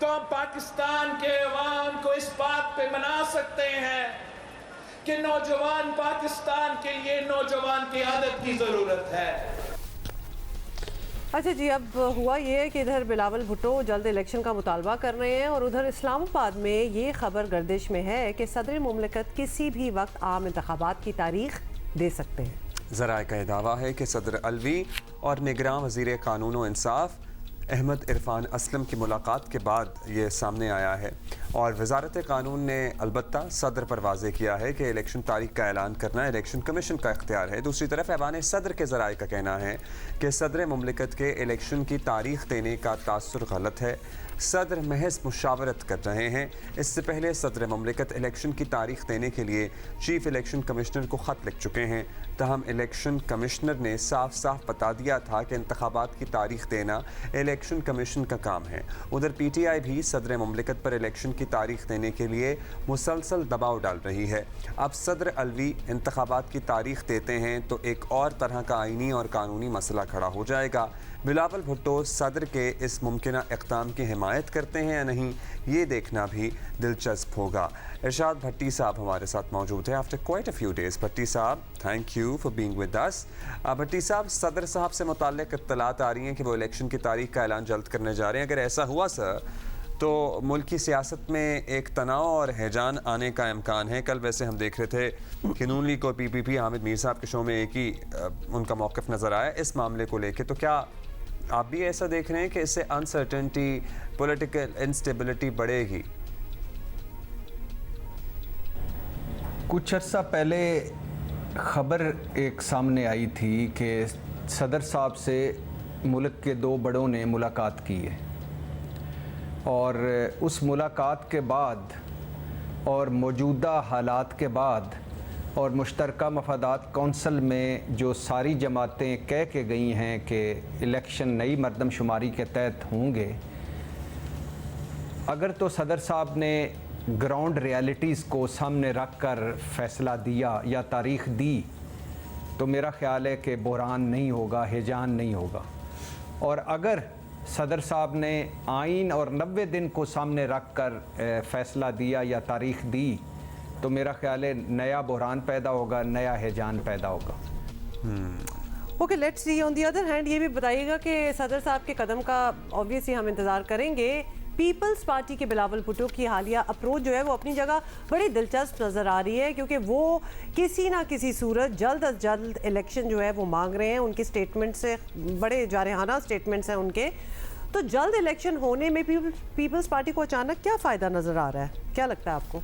[SPEAKER 10] तो हम पाकिस्तान के अवाम को इस बात पे मना सकते हैं कि नौजवान पाकिस्तान के लिए नौजवान की आदत की जरूरत है।
[SPEAKER 2] अच्छा जी, अब हुआ ये है कि इधर बिलावल भुट्टो जल्द इलेक्शन का मुतालबा कर रहे हैं और उधर इस्लामाबाद में ये खबर गर्दिश में है कि सदर मुमलिकत किसी भी वक्त आम इंतखाबात की तारीख दे सकते हैं।
[SPEAKER 1] ज़राए का दावा है कि सदर अलवी और निगरान वज़ीर कानून व इंसाफ अहमद इरफान असलम की मुलाकात के बाद ये सामने आया है, और वजारत कानून ने अलबत्ता सदर पर वाज़े किया है कि इलेक्शन तारीख का ऐलान करना इलेक्शन कमीशन का इख्तियार है। दूसरी तरफ ऐवान सदर के ज़राए का कहना है कि सदर मुमलिकत के इलेक्शन की तारीख देने का तासुर गलत है, सदर महज मुशावरत कर रहे हैं। इससे पहले सदर मुमलिकत इलेक्शन की तारीख देने के लिए चीफ इलेक्शन कमिश्नर को ख़त लिख चुके हैं, तहम इलेक्शन कमिश्नर ने साफ साफ बता दिया था कि इंतखाबात की तारीख देना इलेक्शन कमीशन का काम है। उधर PTI भी सदर मुमलिकत पर इलेक्शन की तारीख देने के लिए मुसलसल दबाव डाल रही है। अब सदर अलवी इंतखाबात की तारीख देते हैं तो एक और तरह का आइनी और कानूनी मसला खड़ा हो जाएगा। बिलावल भुट्टो सदर के इस मुमकिना इक़दाम की हिमायत करते हैं या नहीं, ये देखना भी दिलचस्प होगा। इरशाद भट्टी साहब हमारे साथ मौजूद है after quite a few days. Bhatti साहब, thank you for being with us. Bhatti साहब, सदर साहब से मुताल्लिक़ इत्तलात आ रही हैं कि वो इलेक्शन की तारीख का ऐलान जल्द करने जा रहे हैं। अगर ऐसा हुआ सर तो मुल्क की सियासत में एक तनाव और हैजान आने का इम्कान है। कल वैसे हम देख रहे थे कि नून लीग को PPP हामिद मीर साहब के शो में एक ही उनका मौक़िफ़ नज़र आया इस मामले को लेके, तो क्या आप भी ऐसा देख रहे हैं कि इससे अनसर्टेनिटी, पॉलिटिकल इंस्टेबिलिटी बढ़ेगी?
[SPEAKER 11] कुछ अर्सा पहले खबर एक सामने आई थी कि सदर साहब से मुल्क के दो बड़ों ने मुलाकात की है और उस मुलाकात के बाद और मौजूदा हालात के बाद और मुश्तरका मफादात कौंसल में जो सारी जमातें कह के गई हैं कि इलेक्शन नई मरदमशुमारी के तहत होंगे, अगर तो सदर साहब ने ग्राउंड रियलिटीज़ को सामने रख कर फैसला दिया या तारीख़ दी तो मेरा ख़्याल है कि बहरान नहीं होगा, हिजान नहीं होगा। और अगर सदर साहब ने आइन और 90 दिन को सामने रख कर फ़ैसला दिया या तारीख़ दी तो मेरा ख़्याल है नया बहरान पैदा होगा, नया हिजान पैदा होगा।
[SPEAKER 2] Okay, let's see. On the other hand ये भी बताइएगा कि सदर साहब के कदम का ऑब्वियसली हम इंतज़ार करेंगे। पीपल्स पार्टी के बिलावल भुट्टो की हालिया अप्रोच जो है वो अपनी जगह बड़ी दिलचस्प नज़र आ रही है, क्योंकि वो किसी ना किसी सूरत जल्द अज जल्द इलेक्शन जो है वो मांग रहे हैं। उनके स्टेटमेंट से बड़े जारहाना स्टेटमेंट्स हैं उनके। तो जल्द इलेक्शन होने में पीपल्स पार्टी को अचानक क्या फ़ायदा नज़र आ रहा है, क्या लगता है आपको?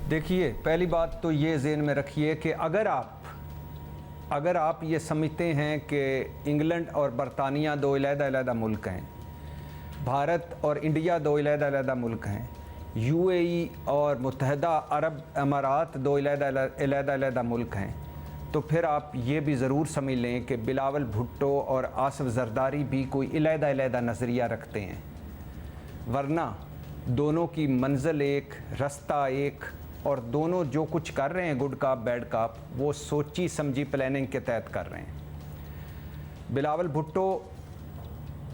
[SPEAKER 11] देखिए, पहली बात तो ये ज़हन में रखिए कि अगर आप ये समझते हैं कि इंग्लैंड और बरतानिया दो अलग-अलग मुल्क हैं, भारत और इंडिया दो अलग-अलग मुल्क हैं, यूएई और मुत्तहदा अरब अमारात दो अलग-अलग मुल्क हैं, तो फिर आप ये भी ज़रूर समझ लें कि बिलावल भुट्टो और आसिफ जरदारी भी कोई अलग-अलग नज़रिया रखते हैं, वरना दोनों की मंजिल एक, रास्ता एक, और दोनों जो कुछ कर रहे हैं गुड काप बैड काप वो सोची समझी प्लानिंग के तहत कर रहे हैं। बिलावल भुट्टो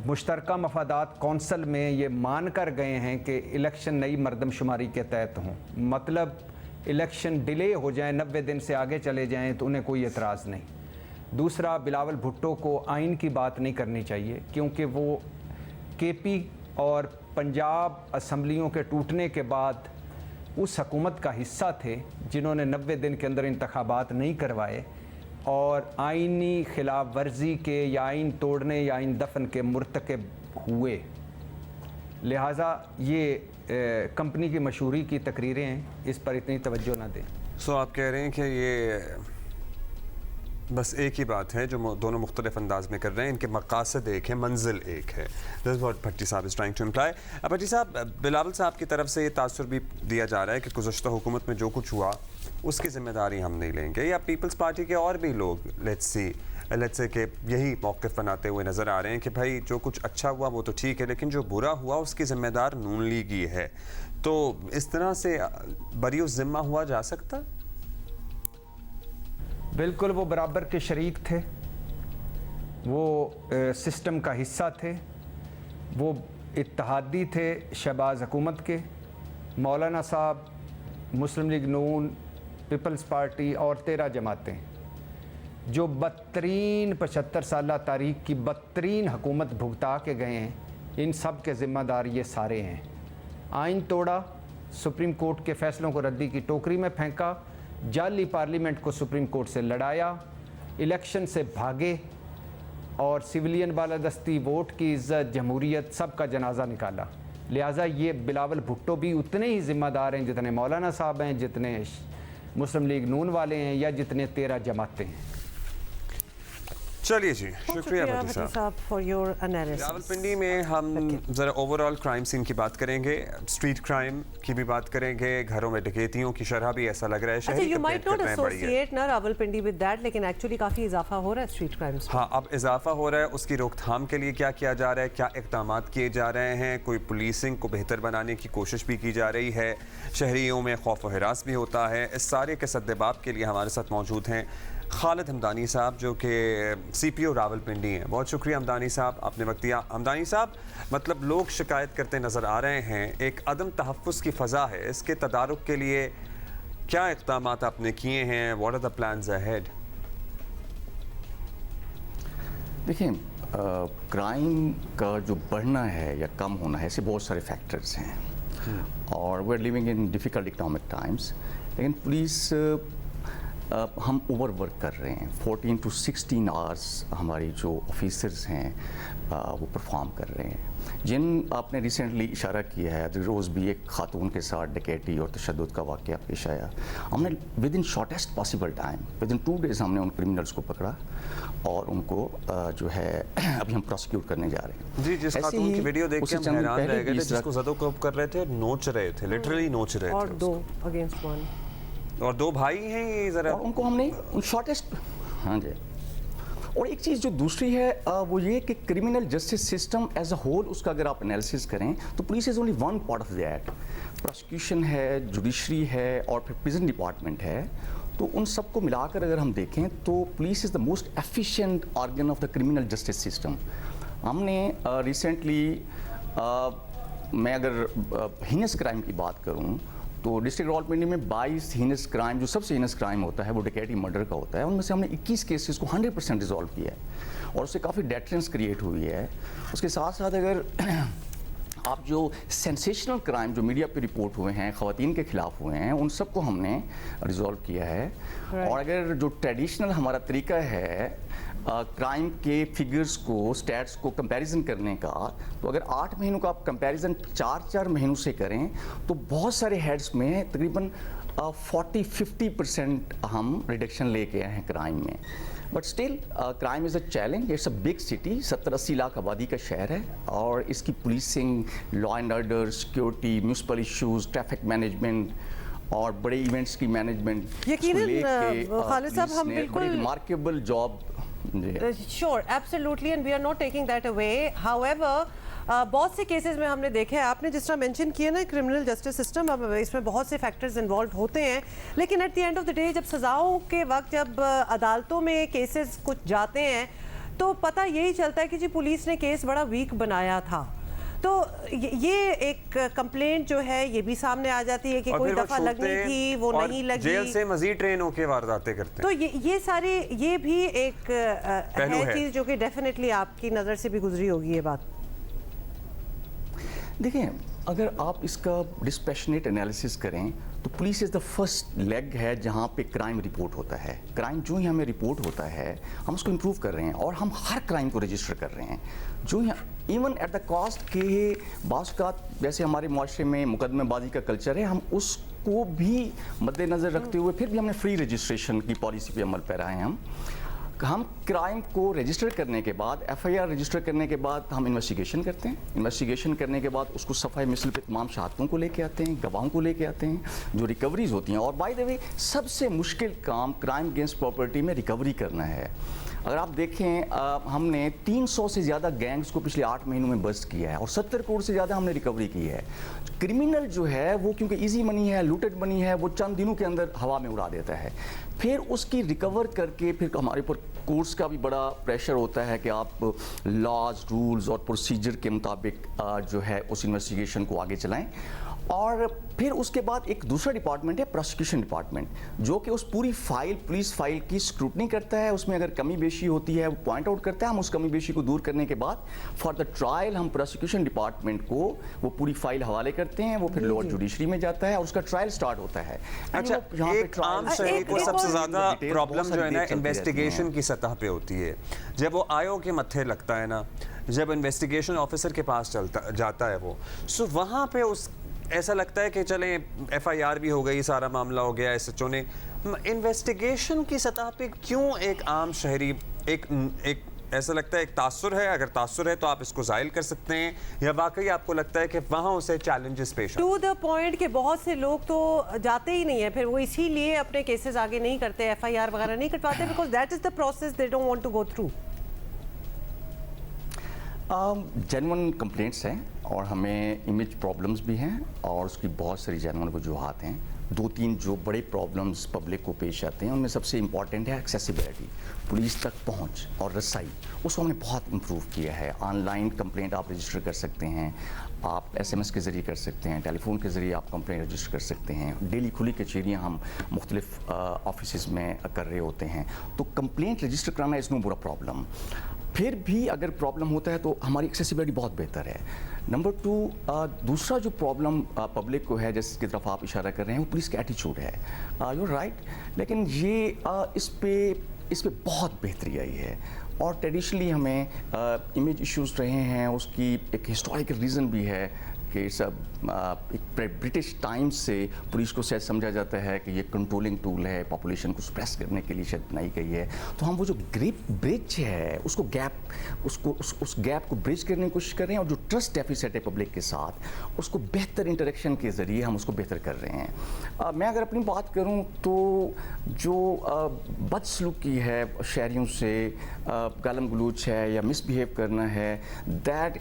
[SPEAKER 11] मुश्तरका मफादात कौंसल में ये मान कर गए हैं कि इलेक्शन नई मरदमशुमारी के तहत हों, मतलब इलेक्शन डिले हो जाए, 90 दिन से आगे चले जाएं तो उन्हें कोई एतराज़ नहीं। दूसरा, बिलावल भुट्टो को आइन की बात नहीं करनी चाहिए, क्योंकि वो केपी और पंजाब असम्बलियों के टूटने के बाद उस हुकूमत का हिस्सा थे जिन्होंने 90 दिन के अंदर इंतखाबात नहीं करवाए और आइनी खिलाफ वर्जी के या आइन तोड़ने या आइन दफन के मुर्तकब हुए। लिहाजा ये कंपनी की मशहूरी की तकरीरें हैं, इस पर इतनी तवज्जो ना दें।
[SPEAKER 1] सो आप कह रहे हैं कि ये बस एक ही बात है जो दोनों मुख्तलिफ अंदाज में कर रहे हैं, इनके मकासद एक है, मंजिल एक है। दैट्स व्हाट भट्टी साहब इज़ ट्राइंग टू इम्प्लाई। भट्टी साहब, बिलावल साहब की तरफ से ये तासुर भी दिया जा रहा है कि गुज़श्ता हुकूमत में जो कुछ हुआ उसकी ज़िम्मेदारी हम नहीं लेंगे, या पीपल्स पार्टी के और भी लोग लेट्स से कि यही मौक़िफ़ बनाते हुए नज़र आ रहे हैं कि भाई जो कुछ अच्छा हुआ वो तो ठीक है, लेकिन जो बुरा हुआ उसकी ज़िम्मेदार नून लीग ही है। तो इस तरह से बरी ज़िम्मा हुआ जा सकता?
[SPEAKER 11] बिल्कुल, वो बराबर के शरीक थे, वो सिस्टम का हिस्सा थे, वो इत्तहादी थे शहबाज हुकूमत के। मौलाना साहब, मुस्लिम लीग नून, पीपल्स पार्टी और 13 जमातें जो बदतरीन 75 साल तारीख की बदतरीन हुकूमत भुगता के गए हैं, इन सब के ज़िम्मेदार ये सारे हैं। आइन तोड़ा, सुप्रीम कोर्ट के फ़ैसलों को रद्दी की टोकरी में फेंका, जाली पार्लियामेंट को सुप्रीम कोर्ट से लड़ाया, इलेक्शन से भागे और सिविलियन बालादस्ती, वोट की इज़्ज़त, जमहूरियत, सब का जनाजा निकाला। लिहाजा ये बिलावल भुट्टो भी उतने ही ज़िम्मेदार हैं जितने मौलाना साहब हैं, जितने मुस्लिम लीग नून वाले हैं, या जितने 13 जमातें हैं।
[SPEAKER 1] चलिए जी, शुक्रिया भट्टी साहब
[SPEAKER 2] फॉर योर एनालिसिस।
[SPEAKER 1] रावलपिंडी में हम ज़रा ओवरऑल क्राइम सीन की बात करेंगे, स्ट्रीट क्राइम की भी बात करेंगे, घरों में डकैतियों की शरह भी ऐसा लग रहा है
[SPEAKER 2] अच्छा, यू माइट नॉट एसोसिएट ना रावलपिंडी विद दैट, लेकिन एक्चुअली काफ़ी इजाफा हो रहा है स्ट्रीट क्राइम्स में।
[SPEAKER 1] हाँ, अब इजाफा हो रहा है। उसकी रोकथाम के लिए क्या किया जा रहा है, क्या इक़दाम किए जा रहे हैं, कोई पुलिसिंग को बेहतर बनाने की कोशिश भी की जा रही है, शहरियों में खौफ व हिरास भी होता है। इस सारे के सद्देबाब के लिए हमारे साथ मौजूद हैं खालिद हमदानी साहब, जो कि CPO रावलपिंडी हैं। बहुत शुक्रिया हमदानी साहब, आपने वक्त दिया। हमदानी साहब, मतलब लोग शिकायत करते नज़र आ रहे हैं, एक अदम तहफ़्फ़ुज़ की फ़ज़ा है, इसके तदारुक के लिए क्या इक़दाम आपने किए हैं? What are the plans ahead?
[SPEAKER 12] देखिए, क्राइम का जो बढ़ना है या कम होना है, ऐसे बहुत सारे फैक्टर्स हैं और we are living in difficult economic times, लेकिन पुलिस हम ओवर वर्क कर रहे हैं। 14 to 16 आवर्स हमारी जो ऑफिसर्स हैं वो परफॉर्म कर रहे हैं। जिन आपने रिसेंटली इशारा किया है, रोज़ भी एक खातून के साथ डकैती और तशद्दुद का वाक़या पेश आया। हमने with in shortest possible time, with in 2 days हमने उन क्रिमिनल्स को पकड़ा और उनको जो है अभी हम प्रोसिक्यूट करने जा रहे हैं।
[SPEAKER 1] जी, जिस खातून की वीडियो देख के हम हैरान रह गए थे, जिसको ज़दोकब कर रहे थे, नोच रहे थे, लिटरली नोच रहे थे।
[SPEAKER 2] और 2 अगेंस्ट 1
[SPEAKER 1] और 2 भाई हैं ये ज़रा,
[SPEAKER 12] और उनको हमने उन शॉर्टेस्ट, हाँ जी। और एक चीज़ जो दूसरी है वो ये कि criminal justice system as a whole, उसका अगर आप एनालिसिस करें तो police is only one part of that. Prosecution है, जुडिशरी है और फिर प्रिजन डिपार्टमेंट है। तो उन सबको मिलाकर अगर हम देखें तो police is the most efficient organ of the criminal justice system. हमने रिसेंटली मैं अगर हीनस क्राइम की बात करूं तो डिस्ट्रिक्ट रावलपिंडी में 22 हीनस क्राइम, जो सबसे हीनस क्राइम होता है वो डकैती मर्डर का होता है, उनमें से हमने 21 केसेस को 100% रिजॉल्व किया है और उससे काफ़ी डेटरेंस क्रिएट हुई है। उसके साथ साथ अगर आप जो सेंसेशनल क्राइम जो मीडिया पे रिपोर्ट हुए हैं, ख़वातीन के खिलाफ हुए हैं, उन सबको हमने रिजॉल्व किया है। और अगर जो ट्रेडिशनल हमारा तरीका है क्राइम के फिगर्स को, स्टैट्स को कंपैरिजन करने का, तो अगर 8 महीनों का आप कंपैरिजन 4-4 महीनों से करें तो बहुत सारे हेड्स में तकरीबन 40-50% हम रिडक्शन लेके आए हैं क्राइम में। But still crime is a challenge. It's a big city, 70-80 lakh आबादी का शहर है और इसकी policing, law and order, security, municipal issues, traffic management और बड़े इवेंट्स की मैनेजमेंट,
[SPEAKER 2] यकीनन खालिद साहब हम बिल्कुल
[SPEAKER 12] remarkable job.
[SPEAKER 2] Sure, absolutely, and we are not taking that away. However, बहुत से केसेस में हमने देखे हैं, आपने जिस तरह मेंशन किया ना, क्रिमिनल जस्टिस सिस्टम, अब इसमें बहुत से फैक्टर्स इन्वॉल्व होते हैं, लेकिन eight the end of the day जब सज़ाओं के वक्त जब अदालतों में केसेस कुछ जाते हैं तो पता यही चलता है कि जी पुलिस ने केस बड़ा वीक बनाया था। तो ये एक कंप्लेंट जो है ये भी सामने आ जाती है कि कोई दफा लगनी थी, वो नहीं लगी,
[SPEAKER 1] जेल से मजीद ट्रेन होके वारदातें करते हैं।
[SPEAKER 2] तो ये सारे, ये भी एक है चीज़ जो कि डेफिनेटली आपकी नज़र से भी गुजरी होगी ये बात।
[SPEAKER 12] देखिए, अगर आप इसका डिस्पैशनेट एनालिसिस करें तो police is the first leg है जहाँ पे क्राइम रिपोर्ट होता है। क्राइम जो ही हमें रिपोर्ट होता है हम उसको इम्प्रूव कर रहे हैं और हम हर क्राइम को रजिस्टर कर रहे हैं, जो ही इवन एट द कॉस्ट के बाज़ जैसे हमारे माशरे में मुकदमेबाजी का कल्चर है, हम उसको भी मद्देनज़र रखते हुए फिर भी हमने फ्री रजिस्ट्रेशन की पॉलिसी पे अमल पैरा है। हम क्राइम को रजिस्टर करने के बाद, एफआईआर रजिस्टर करने के बाद हम इन्वेस्टिगेशन करते हैं। इन्वेस्टिगेशन करने के बाद उसको सफाई मिसल पे तमाम शहादतों को लेके आते हैं, गवाहों को लेके आते हैं, जो रिकवरीज होती हैं। और बाय द वे सबसे मुश्किल काम क्राइम अगेंस्ट प्रॉपर्टी में रिकवरी करना है। अगर आप देखें हमने 300 से ज़्यादा गैंग्स को पिछले 8 महीनों में बस्ट किया है और 70 करोड़ से ज़्यादा हमने रिकवरी की है। क्रिमिनल जो है वो क्योंकि इजी मनी है, लूटेड मनी है, वो चंद दिनों के अंदर हवा में उड़ा देता है। फिर उसकी रिकवर करके फिर हमारे ऊपर कोर्ट्स का भी बड़ा प्रेशर होता है कि आप लॉज, रूल्स और प्रोसीजर के मुताबिक जो है उस इन्वेस्टिगेशन को आगे चलाएं। और फिर उसके बाद एक दूसरा डिपार्टमेंट है प्रोसिक्यूशन डिपार्टमेंट, जो कि उस पूरी फाइल, पुलिस फाइल की स्क्रूटनी करता है। उसमें अगर कमी बेशी होती है वो पॉइंट आउट करता है। हम उस कमी बेशी को दूर करने के बाद फॉर द ट्रायल हम प्रोसिक्यूशन डिपार्टमेंट को वो पूरी फाइल हवाले करते हैं। वो फिर लोअर जुडिशरी में जाता है और उसका ट्रायल स्टार्ट होता है।
[SPEAKER 1] अच्छा, एक आम शहरी को सबसे ज़्यादा प्रॉब्लम जो है ना इन्वेस्टिगेशन की सतह पे होती है। जब वो आयो के मत्थे लगता है ना, जब इन्वेस्टिगेशन ऑफिसर के पास जाता है वो, सो वहाँ पे उस ऐसा लगता है कि चलें एफआईआर भी हो गई, सारा मामला हो गया, एसएचओ ने। इन्वेस्टिगेशन की सतह पे क्यों एक आम शहरी एक ऐसा लगता है, एक तासुर है? अगर तासुर है तो आप इसको जाहिर कर सकते हैं, या वाकई आपको लगता है कि वहाँ उसे चैलेंजेस पेश
[SPEAKER 2] टू द पॉइंट कि बहुत से लोग तो जाते ही नहीं है, फिर वो इसीलिए अपने केसेस आगे नहीं करते, एफआईआर वगैरह नहीं कटवाते, because that is the process they don't want to go through.
[SPEAKER 12] Genuine complaints हैं और हमें इमेज प्रॉब्लम्स भी हैं और उसकी बहुत सारी जेन्युइन वजूहात हैं। 2-3 जो बड़े प्रॉब्लम्स पब्लिक को पेश आते हैं उनमें सबसे इम्पॉर्टेंट है एक्सेसिबिलिटी, पुलिस तक पहुंच और रसाई। उसको हमने बहुत इम्प्रूव किया है। ऑनलाइन कंप्लेंट आप रजिस्टर कर सकते हैं, आप एसएमएस के ज़रिए कर सकते हैं, टेलीफोन के ज़रिए आप कंप्लेंट रजिस्टर कर सकते हैं। डेली खुली कचहरियाँ हम मुख्तलिफ ऑफिस में कर रहे होते हैं, तो कंप्लेंट रजिस्टर कराना इज़ नो बुरा प्रॉब्लम। फिर भी अगर प्रॉब्लम होता है तो हमारी एक्सेसिबिलिटी बहुत बेहतर है। नंबर 2, दूसरा जो प्रॉब्लम पब्लिक को है, जिसकी तरफ आप इशारा कर रहे हैं, वो पुलिस का एटीट्यूड है। यू राइट, लेकिन ये इस पे बहुत बेहतरी आई है। और ट्रेडिशनली हमें इमेज इश्यूज रहे हैं, उसकी एक हिस्टोरिकल रीज़न भी है कि सब एक ब्रिटिश टाइम्स से पुलिस को शायद समझा जाता है कि ये कंट्रोलिंग टूल है, पॉपुलेशन को सप्रेस करने के लिए शायद बनाई गई है। तो हम वो जो ब्रिज है उसको उस गैप को ब्रिज करने की कोशिश कर रहे हैं, और जो ट्रस्ट डेफिसिट है पब्लिक के साथ, उसको बेहतर इंटरेक्शन के ज़रिए हम उसको बेहतर कर रहे हैं। मैं अगर अपनी बात करूँ तो जो बदसलूकी है शहरियों से, गालम गलूच है या मिसबिहेव करना है, that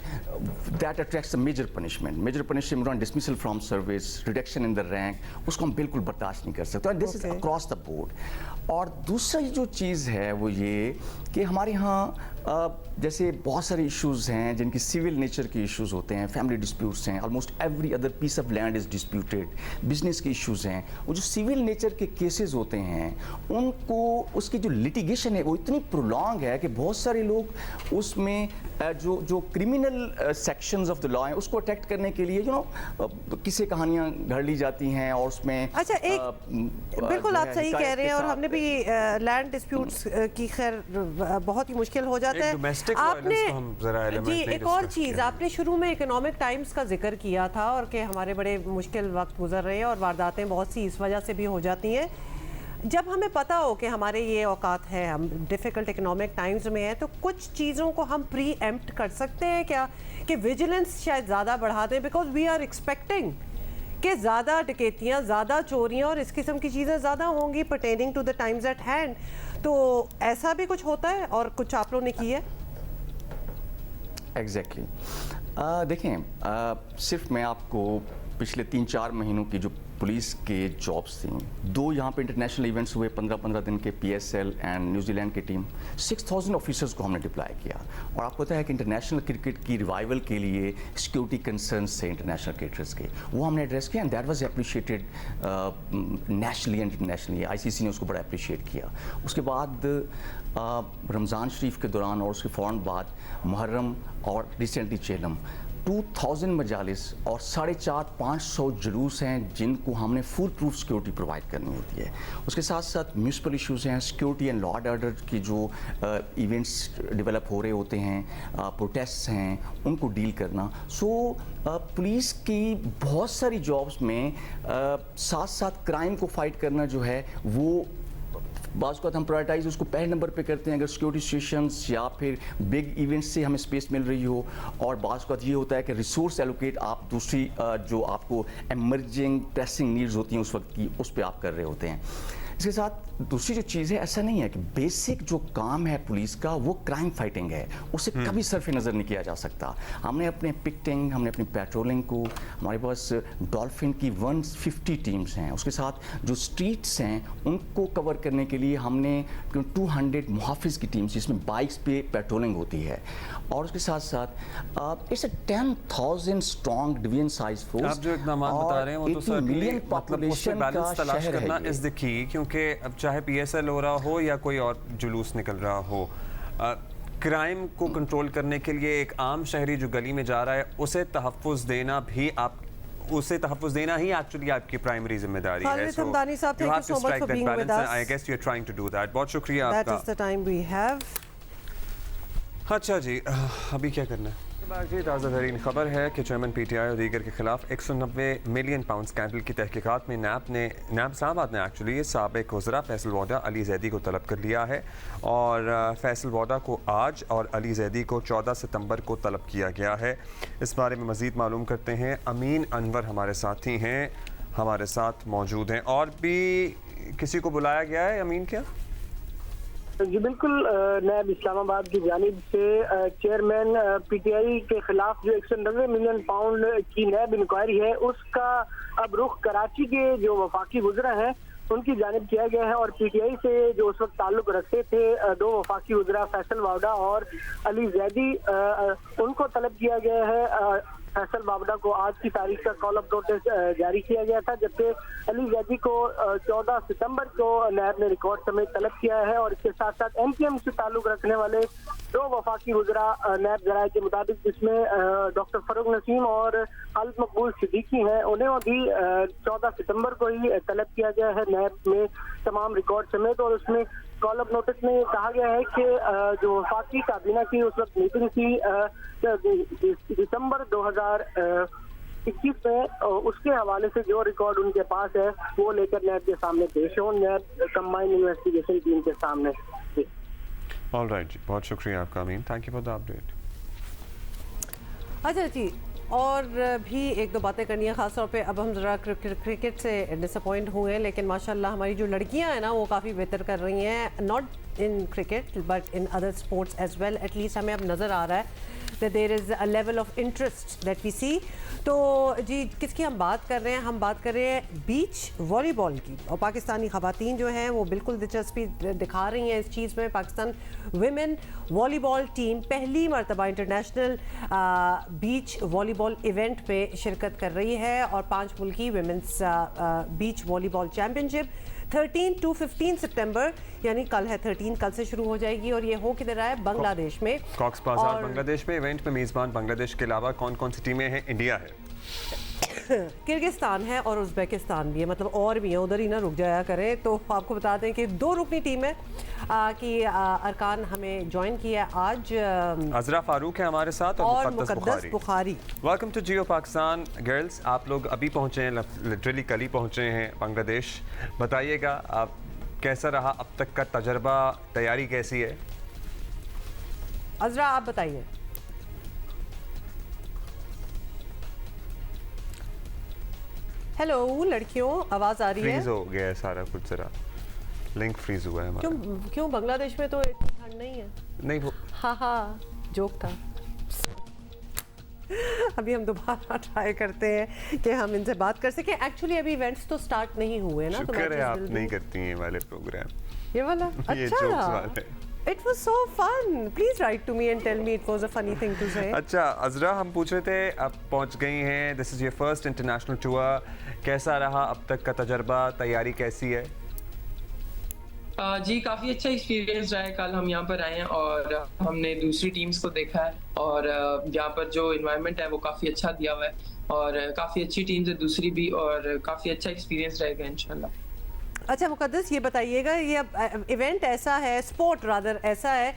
[SPEAKER 12] attracts a major punishment, dismissal from service, reduction in the rank, उसको हम बिल्कुल बर्दाश्त नहीं कर सकते। This is across the board. और दूसरी जो चीज़ है वो ये कि हमारे यहाँ जैसे बहुत सारे इश्यूज़ हैं जिनकी सिविल नेचर के इश्यूज़ होते हैं, फैमिली डिस्प्यूट्स हैं, almost every other piece of land is disputed, business के इश्यूज़ हैं। वो जो सिविल नेचर के केसेस होते हैं उनको, उसकी जो लिटिगेशन है वो इतनी प्रोलॉन्ग है कि बहुत सारे लोग उसमें जो criminal sections of the law हैं उसको अटैक्ट करने के लिए किसी कहानियाँ घड़ ली जाती हैं, और उसमें
[SPEAKER 2] अच्छा बिल्कुल आप सही कह रहे हैं। और हमने भी लैंड डिस्प्यूट्स की खैर बहुत ही मुश्किल हो जाता है। आपने जी एक और चीज़, आपने शुरू में इकोनॉमिक टाइम्स का जिक्र किया था और कि हमारे बड़े मुश्किल वक्त गुजर रहे हैं और वारदातें बहुत सी इस वजह से भी हो जाती हैं। जब हमें पता हो कि हमारे ये औकात है, हम डिफ़िकल्ट इकोनॉमिक टाइम्स में हैं, तो कुछ चीज़ों को हम प्री एम्प्ट कर सकते हैं क्या कि विजिलेंस शायद ज़्यादा बढ़ा दें, बिकॉज वी आर एक्सपेक्टिंग कि ज़्यादा डकैतियाँ, ज़्यादा चोरियाँ और इस किस्म की चीज़ें ज़्यादा होंगी pertaining to the times at hand. तो ऐसा भी कुछ होता है और कुछ आप लोगों ने किया है?
[SPEAKER 12] एग्जैक्टली देखें, सिर्फ मैं आपको पिछले 3-4 महीनों की जो पुलिस के जॉब्स थी, 2 यहाँ पे इंटरनेशनल इवेंट्स हुए 15-15 दिन के, PSL एंड न्यूजीलैंड की टीम, 6000 ऑफिसर्स को हमने डिप्लॉय किया। और आपको पता है कि इंटरनेशनल क्रिकेट की रिवाइवल के लिए सिक्योरिटी कंसर्न्स थे इंटरनेशनल क्रिकेटर्स के, वो हमने एड्रेस किया, and that was appreciated nationally and internationally. ICC ने उसको बड़ा अप्रिशिएट किया। उसके बाद रमज़ान शरीफ के दौरान और उसके फ़ौरन बाद मुहर्रम और रिसेंटली चेलम, 2000 मजालिस और 450-500 जुलूस हैं जिनको हमने फुल प्रूफ सिक्योरिटी प्रोवाइड करनी होती है। उसके साथ साथ म्यूनसिपल इश्यूज़ हैं, security and law and order की जो इवेंट्स डेवलप हो रहे होते हैं, प्रोटेस्ट्स हैं, उनको डील करना। पुलिस की बहुत सारी जॉब्स में साथ साथ क्राइम को फाइट करना जो है वो बाज़ को हम प्रायोरिटाइज उसको पहले नंबर पे करते हैं अगर सिक्योरिटी सिचुएशंस या फिर बिग इवेंट्स से हमें स्पेस मिल रही हो। और बाज़ को ये होता है कि रिसोर्स एलोकेट आप दूसरी जो आपको एमर्जिंग प्रेसिंग नीड्स होती हैं उस वक्त की, उस पर आप कर रहे होते हैं। इसके साथ दूसरी जो चीज़ है, ऐसा नहीं है कि बेसिक जो काम है पुलिस का वो क्राइम फाइटिंग है, उसे कभी सरफे नज़र नहीं किया जा सकता। हमने अपने पिकटिंग, हमने अपनी पेट्रोलिंग को, हमारे पास डॉल्फिन की 150 टीम्स हैं, उसके साथ जो स्ट्रीट्स हैं उनको कवर करने के लिए हमने 200 मुहाफिज की टीम्स जिसमें बाइक्स पे पेट्रोलिंग होती है। और उसके साथ साथ it's 10,000 strong division size force.
[SPEAKER 1] आप जो इकदामात बता रहे हैं वो तो सर
[SPEAKER 12] मिलियन
[SPEAKER 1] मतलब
[SPEAKER 12] पॉपुलेशन का
[SPEAKER 1] बैलेंस तलाश
[SPEAKER 12] शहर
[SPEAKER 1] करना
[SPEAKER 12] है
[SPEAKER 1] इज द की, क्योंकि अब चाहे PSL हो रहा हो या कोई और जुलूस निकल रहा हो, क्राइम को कंट्रोल करने के लिए एक आम शहरी जो गली में जा रहा है उसे तहफ़्फ़ुज़ देना भी उसे तहफ़्फ़ुज़ देना ही एक्चुअली आपकी प्राइमरी जिम्मेदारी है।
[SPEAKER 2] खालिद हमदानी साहब, thank you so much for being with us.
[SPEAKER 1] I guess you are trying to do that. बहुत शुक्रिया आपका।
[SPEAKER 2] That is the time we have.
[SPEAKER 1] अच्छा जी, अभी क्या करना है? जी ताज़ा तरीन खबर है कि चेयरमैन PTI और दीगर के खिलाफ 190 मिलियन पाउंड स्कैंडल की तहकीकात में नैब इस्लामाबाद ने एक्चुअली साबिक वज़रा फैसल वाडा अली जैदी को तलब कर लिया है। और फैसल वाडा को आज और अली जैदी को 14 सितंबर को तलब किया गया है। इस बारे में मज़ीद मालूम करते हैं, अमीन अनवर हमारे साथी हैं, हमारे साथ मौजूद हैं। और भी किसी को बुलाया गया है अमीन क्या?
[SPEAKER 13] जी बिल्कुल, नैब इस्लामाबाद की जानिब से चेयरमैन PTI के खिलाफ जो 190 मिलियन पाउंड की नैब इंक्वायरी है उसका अब रुख कराची के जो वफाकी वज़रा हैं उनकी जानिब किया गया है। और PTI से जो उस वक्त ताल्लुक रखते थे 2 वफाकी वज़रा फैसल वाडा और अली जैदी, उनको तलब किया गया है फैसल बाबड़ा को आज की तारीख का कॉल अप नोटिस जारी किया गया था, जबकि अली जैदी को 14 सितंबर को नैब ने रिकॉर्ड समेत तलब किया है। और इसके साथ साथ एमपीएम से ताल्लुक रखने वाले 2 वफाकी वज़रा नैब जराये के मुताबिक, जिसमें डॉक्टर फरूक नसीम और खालिद मकबूल सिद्दीकी हैं, उन्हें भी 14 सितंबर को ही तलब किया गया है नैब में तमाम रिकॉर्ड समेत। और उसमें कॉल अप नोटिस में कहा गया है कि जो वफाकी काबीना की उस वक्त मीटिंग थी दिसंबर 2021 में, उसके हवाले से जो रिकॉर्ड उनके पास है वो लेकर नैब के सामने पेश हो, नैब कंबाइंड इन्वेस्टिगेशन टीम के सामने।
[SPEAKER 1] ऑल राइट जी, बहुत शुक्रिया आपका Amin, thank you for the update.
[SPEAKER 2] अच्छा जी, और भी एक दो बातें करनी है, ख़ास तौर पे अब हम ज़रा क्रिकेट से डिसअपॉइंट हुए, लेकिन माशाल्लाह हमारी जो लड़कियां हैं ना वो काफ़ी बेहतर कर रही हैं, not in cricket but in other sports as well. At least हमें अब नज़र आ रहा है that there is a level of interest that we see। तो जी किसकी हम बात कर रहे हैं? हम बात कर रहे हैं बीच वॉलीबॉल की, और पाकिस्तानी ख़वातीन जो हैं वो बिल्कुल दिलचस्पी दिखा रही हैं इस चीज़ में। पाकिस्तान विमेन वॉलीबॉल टीम पहली मरतबा इंटरनेशनल बीच वॉलीबॉल इवेंट पे शिरकत कर रही है, और 5 मुल्की women's beach volleyball championship 13 to 15 सितंबर, यानी कल है 13, कल से शुरू हो जाएगी। और ये हो किधर रहा है? बांग्लादेश में,
[SPEAKER 1] कॉक्स बाजार बांग्लादेश में। इवेंट में मेज़बान बांग्लादेश के अलावा कौन कौन सी टीमें हैं? इंडिया है,
[SPEAKER 2] किर्गिस्तान है और उज़्बेकिस्तान भी है, मतलब और भी है, उधर ही ना रुक जाया करें। तो आपको बता दें कि 2 रुकनी टीम है कि अरकान हमें ज्वाइन किया आज।
[SPEAKER 1] अजरा फारूक है हमारे साथ और
[SPEAKER 2] Muqaddas Bukhari.
[SPEAKER 1] Welcome to Geo Pakistan girls. आप लोग अभी पहुंचे हैं, लिटरली कल ही पहुंचे हैं बांग्लादेश। बताइएगा आप कैसा रहा अब तक का तजर्बा, तैयारी कैसी है?
[SPEAKER 2] अजरा आप बताइए। हेलो लड़कियों, आवाज आ रही है?
[SPEAKER 1] फ्रीज हो गया है सारा कुछ, जरा लिंक फ्रीज हुआ है हमारा।
[SPEAKER 2] क्यों बांग्लादेश में तो इतनी ठंड नहीं है?
[SPEAKER 1] नहीं वो
[SPEAKER 2] हाँ जोक था। अभी हम दोबारा ट्राई करते हैं कि हम इनसे बात कर सकें। एक्चुअली अभी इवेंट्स तो स्टार्ट नहीं हुए ना, तो
[SPEAKER 1] शुक्र है आप नहीं करती हैं वाले प्रोग्राम,
[SPEAKER 2] ये वाला।
[SPEAKER 1] ये
[SPEAKER 2] अच्छा,
[SPEAKER 1] जोक्स वाले।
[SPEAKER 2] It was so fun. Please write to me and tell me it was a funny thing to say.
[SPEAKER 1] अच्छा अजरा, हम पूछ रहे थे अब पहुंच गई हैं, this is your first international tour, कैसा रहा अब तक का तजर्बा, तैयारी कैसी है?
[SPEAKER 14] जी काफ़ी अच्छा एक्सपीरियंस रहा है। कल हम यहाँ पर आए हैं और हमने दूसरी टीम्स को देखा है, और यहाँ पर जो इन्वायरमेंट है वो काफ़ी अच्छा दिया हुआ है, और काफ़ी अच्छी टीम्स है दूसरी भी, और काफ़ी अच्छा एक्सपीरियंस रहेगा इंशाल्लाह।
[SPEAKER 2] अच्छा मुकद्दस, ये बताइएगा, ये इवेंट ऐसा है, स्पोर्ट रादर ऐसा है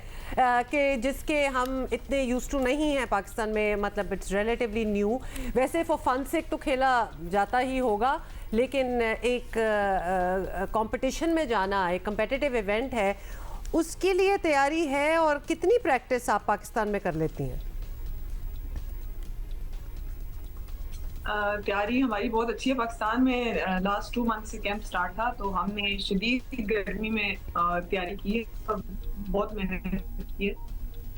[SPEAKER 2] कि जिसके हम इतने यूज्ड टू नहीं हैं पाकिस्तान में, मतलब इट्स रिलेटिवली न्यू। वैसे फॉर फन से तो खेला जाता ही होगा, लेकिन एक कंपटीशन में जाना, एक कम्पिटिटिव इवेंट है, उसके लिए तैयारी है, और कितनी प्रैक्टिस आप पाकिस्तान में कर लेती हैं?
[SPEAKER 15] तैयारी हमारी बहुत अच्छी है। पाकिस्तान में लास्ट 2 मंथ से कैंप स्टार्ट था, तो हमने शदीद गर्मी में तैयारी की है, बहुत मेहनत की है,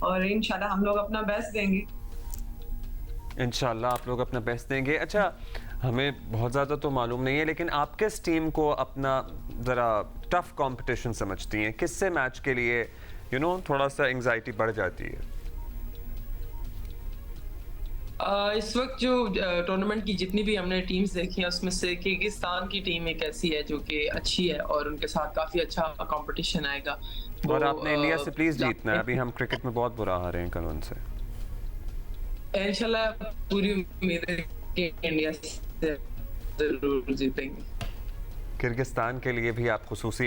[SPEAKER 15] और इंशाल्लाह हम लोग अपना बेस्ट देंगे।
[SPEAKER 1] इंशाल्लाह आप लोग अपना बेस्ट देंगे। अच्छा, हमें बहुत ज़्यादा तो मालूम नहीं है, लेकिन आप किस टीम को अपना ज़रा टफ कंपटीशन समझती हैं? किससे मैच के लिए थोड़ा सा एंग्जाइटी बढ़ जाती है?
[SPEAKER 14] इस वक्त जो टूर्नामेंट की जितनी भी हमने टीम्स देखी हैं उसमें से किर्गिस्तान की टीम एक ऐसी है जो कि अच्छी है, और उनके साथ काफ़ी अच्छा कंपटीशन आएगा।
[SPEAKER 1] और आपने इंडिया से प्लीज़ जीतना है, अभी हम क्रिकेट में बहुत बुरा हारे हैं कल उनसे।
[SPEAKER 14] इंशाल्लाह पूरी उम्मीद है कि इंडिया से जरूर जीतेंगे।
[SPEAKER 1] किर्गिस्तान के लिए भी आप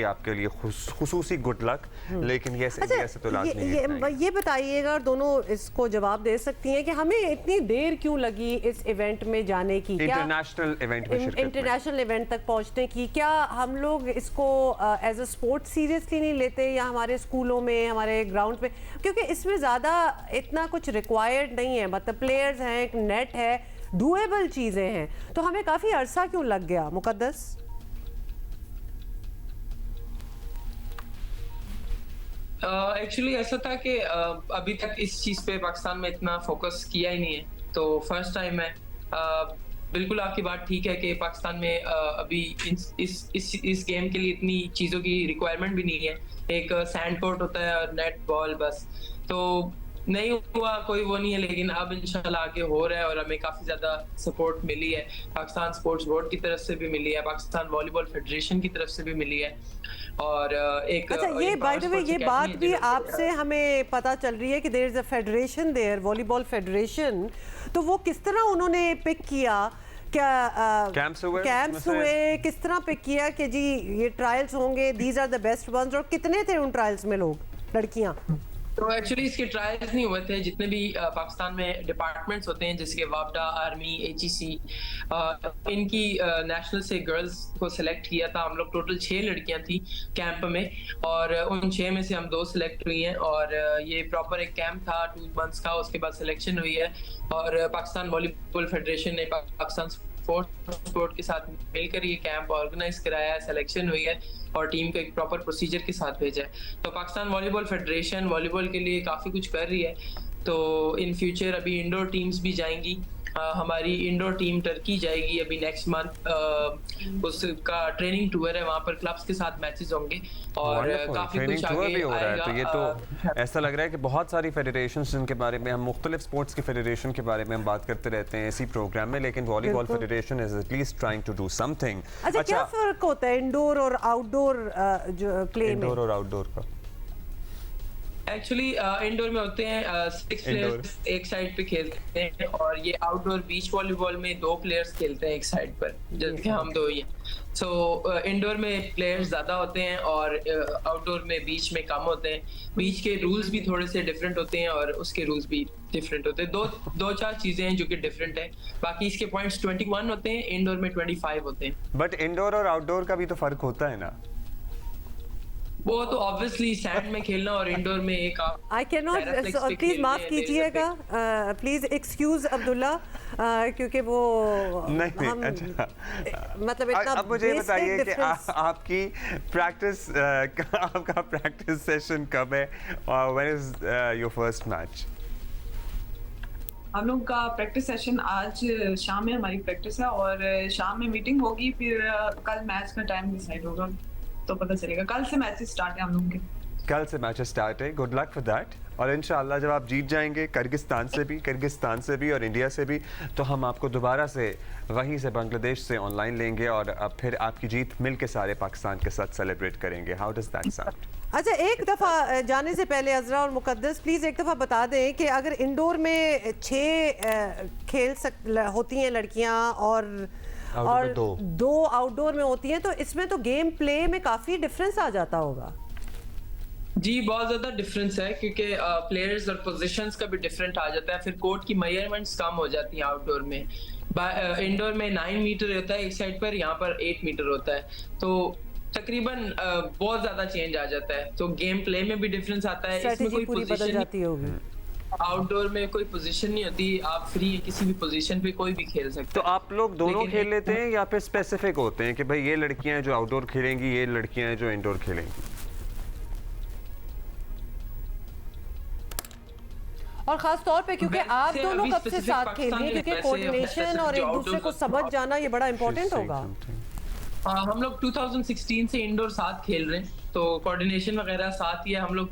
[SPEAKER 1] आपके लिए खुसूसी गुड लक, लेकिन ये इंडिया से तो लाजमी
[SPEAKER 2] ये बताइएगा, और दोनों इसको जवाब दे सकती हैं कि हमें इतनी देर क्यों लगी इस इवेंट में जाने की,
[SPEAKER 1] इंटरनेशनल इवेंट में शिरकत,
[SPEAKER 2] इंटरनेशनल इवेंट तक पहुंचने की? क्या हम लोग इसको एज अ स्पोर्ट सीरियसली नहीं लेते, या हमारे स्कूलों में, हमारे ग्राउंड पे, क्योंकि इसमें ज़्यादा इतना कुछ रिक्वायर्ड नहीं है, मतलब प्लेयर्स हैं, एक नेट है, डूएबल चीज़ें हैं, तो हमें काफ़ी अरसा क्यों लग गया? मुकद्दस,
[SPEAKER 14] एक्चुअली ऐसा था कि अभी तक इस चीज़ पे पाकिस्तान में इतना फोकस किया ही नहीं है, तो फर्स्ट टाइम है। बिल्कुल आपकी बात ठीक है कि पाकिस्तान में अभी इस गेम के लिए इतनी चीज़ों की रिक्वायरमेंट भी नहीं है। एक सैंड कोर्ट होता है और नेट बॉल, बस। तो नहीं हुआ कोई वो नहीं है, लेकिन अब इंशाल्लाह आगे हो रहा है और हमें काफी ज्यादा सपोर्ट मिली है। पाकिस्तान स्पोर्ट्स बोर्ड की तरफ से भी मिली है, पाकिस्तान वॉलीबॉल फेडरेशन की तरफ से भी मिली है। और एक
[SPEAKER 2] अच्छा, ये बाय द वे ये बात भी आपसे हमें पता चल रही है कि there is a federation there, volleyball federation, तो वो किस तरह उन्होंने पिक किया, क्या कैंप्स हुए, किस तरह पिक किया कि जी ये ट्रायल्स होंगे, these are the best ones, और कितने थे उन ट्रायल्स में लोग, लड़कियां?
[SPEAKER 14] तो एक्चुअली इसके ट्रायल्स नहीं हुए थे। जितने भी पाकिस्तान में डिपार्टमेंट्स होते हैं, जैसे कि वापडा, आर्मी, HEC, इनकी नेशनल से गर्ल्स को सिलेक्ट किया था हम लोग। टोटल 6 लड़कियां थी कैंप में, और उन 6 में से हम 2 सिलेक्ट हुई हैं। और ये प्रॉपर एक कैंप था 2 मंथ्स का, उसके बाद सिलेक्शन हुई है। और पाकिस्तान वॉलीबॉल फेडरेशन ने पाकिस्तान स्पोर्ट के साथ मिलकर ये कैंप ऑर्गेनाइज कराया है, सिलेक्शन हुई है और टीम को एक प्रॉपर प्रोसीजर के साथ भेजा है। तो पाकिस्तान वॉलीबॉल फेडरेशन वॉलीबॉल के लिए काफ़ी कुछ कर रही है। तो इन फ्यूचर अभी इंडोर टीम्स भी जाएंगी। हमारी इंडोर टीम टर्की जाएगी अभी नेक्स्ट मंथ, उसका ट्रेनिंग टूर है, वहाँ पर क्लब्स के साथ मैचेस होंगे और काफी कुछ आगे
[SPEAKER 1] भी हो रहा है। तो ये तो
[SPEAKER 14] आएगा।
[SPEAKER 1] ऐसा लग रहा है कि बहुत सारी फेडरेशंस जिनके बारे में हम मुख्तलिफ स्पोर्ट्स की फेडरेशन के बारे में हम बात करते रहते हैं इसी प्रोग्राम में, लेकिन volleyball federation is at least trying to do something.
[SPEAKER 2] अच्छा, क्या फर्क होता है इंडोर और आउटडोर जो प्ले में?
[SPEAKER 1] इंडोर और आउटडोर का
[SPEAKER 14] एक्चुअली इंडोर में होते हैं 6 प्लेयर्स एक साइड पे खेलते हैं, और ये आउटडोर बीच वॉलीबॉल में 2 प्लेयर्स खेलते हैं एक साइड पर, जबकि हम 2 ही हैं। सो इंडोर में प्लेयर्स ज्यादा होते हैं और आउटडोर में बीच में कम होते हैं। बीच के रूल्स भी थोड़े से डिफरेंट होते हैं और उसके रूल्स भी डिफरेंट होते हैं। दो चार चीजें हैं जो कि डिफरेंट है, बाकी इसके पॉइंट्स 21 होते हैं, इंडोर में 25 होते हैं।
[SPEAKER 1] बट इंडोर और आउटडोर का भी तो फर्क होता है ना?
[SPEAKER 14] वो तो ऑब्वियसली सैंड में खेलना और इंडोर में एक
[SPEAKER 2] आई कैन नॉट, प्लीज माफ कीजिएगा, प्लीज एक्सक्यूज अब्दुल्ला, क्योंकि वो
[SPEAKER 1] नहीं
[SPEAKER 2] हम
[SPEAKER 1] अच्छा,
[SPEAKER 2] मतलब इतना।
[SPEAKER 1] अब मुझे बताइए कि आपकी प्रैक्टिस आपका प्रैक्टिस सेशन कब है और when is your first match?
[SPEAKER 15] हम लोग का प्रैक्टिस सेशन आज शाम में हमारी प्रैक्टिस है और शाम में मीटिंग होगी, फिर कल मैच का टाइम डिसाइड होगा तो पता चलेगा। कल से मैचेस स्टार्ट है हम लोग के।
[SPEAKER 1] कल से मैचेस स्टार्ट है, गुड लक फॉर दैट। और इंशाल्लाह जब आप जीत जाएंगे किर्गिस्तान से भी और इंडिया से भी, तो हम आपको दोबारा से वहीं से बांग्लादेश से ऑनलाइन लेंगे और अब फिर आपकी जीत मिल के सारे पाकिस्तान के साथ सेलिब्रेट करेंगे। How does that sound?
[SPEAKER 2] अच्छा, एक दफ़ा जाने से पहले अजरा और मुकद्दस प्लीज़ एक दफ़ा बता दें कि अगर इंडोर में 6 होती हैं लड़कियां और 2 आउटडोर में होती हैं, तो इसमें तो गेम प्ले में काफ़ी डिफरेंस आ जाता होगा।
[SPEAKER 14] जी बहुत ज़्यादा डिफरेंस है, क्योंकि प्लेयर्स और पोजीशंस का भी डिफरेंट आ जाता है, फिर कोर्ट की मेजरमेंट्स कम हो जाती हैं आउटडोर में। इंडोर में 9 मीटर होता है एक साइड पर, यहाँ पर 8 मीटर होता है, तो तकरीबन बहुत ज़्यादा चेंज आ जाता है। तो गेम प्ले में भी डिफरेंस आता है, इसमें कोई
[SPEAKER 2] पूरी बदल जाती होगी।
[SPEAKER 14] आउटडोर में कोई पोजीशन नहीं होती, आप फ्री किसी भी पोजीशन पे कोई भी खेल सकते हैं।
[SPEAKER 1] तो आप लोग दोनों खेल लेते हैं या फिर स्पेसिफिक होते हैं कि भाई ये लड़कियां हैं जो आउटडोर खेलेंगी, ये लड़कियां हैं जो इंडोर खेलेंगी?
[SPEAKER 2] और खास तौर पे क्योंकि आप दोनों कब से साथ खेल रही हैं, क्योंकि कोऑर्डिनेशन और एक दूसरे को समझ जाना ये बड़ा इंपॉर्टेंट होगा।
[SPEAKER 14] हम लोग 2016 से इंडोर साथ खेल रहे हैं, तो कोऑर्डिनेशन वगैरह साथ ही है। हम लोग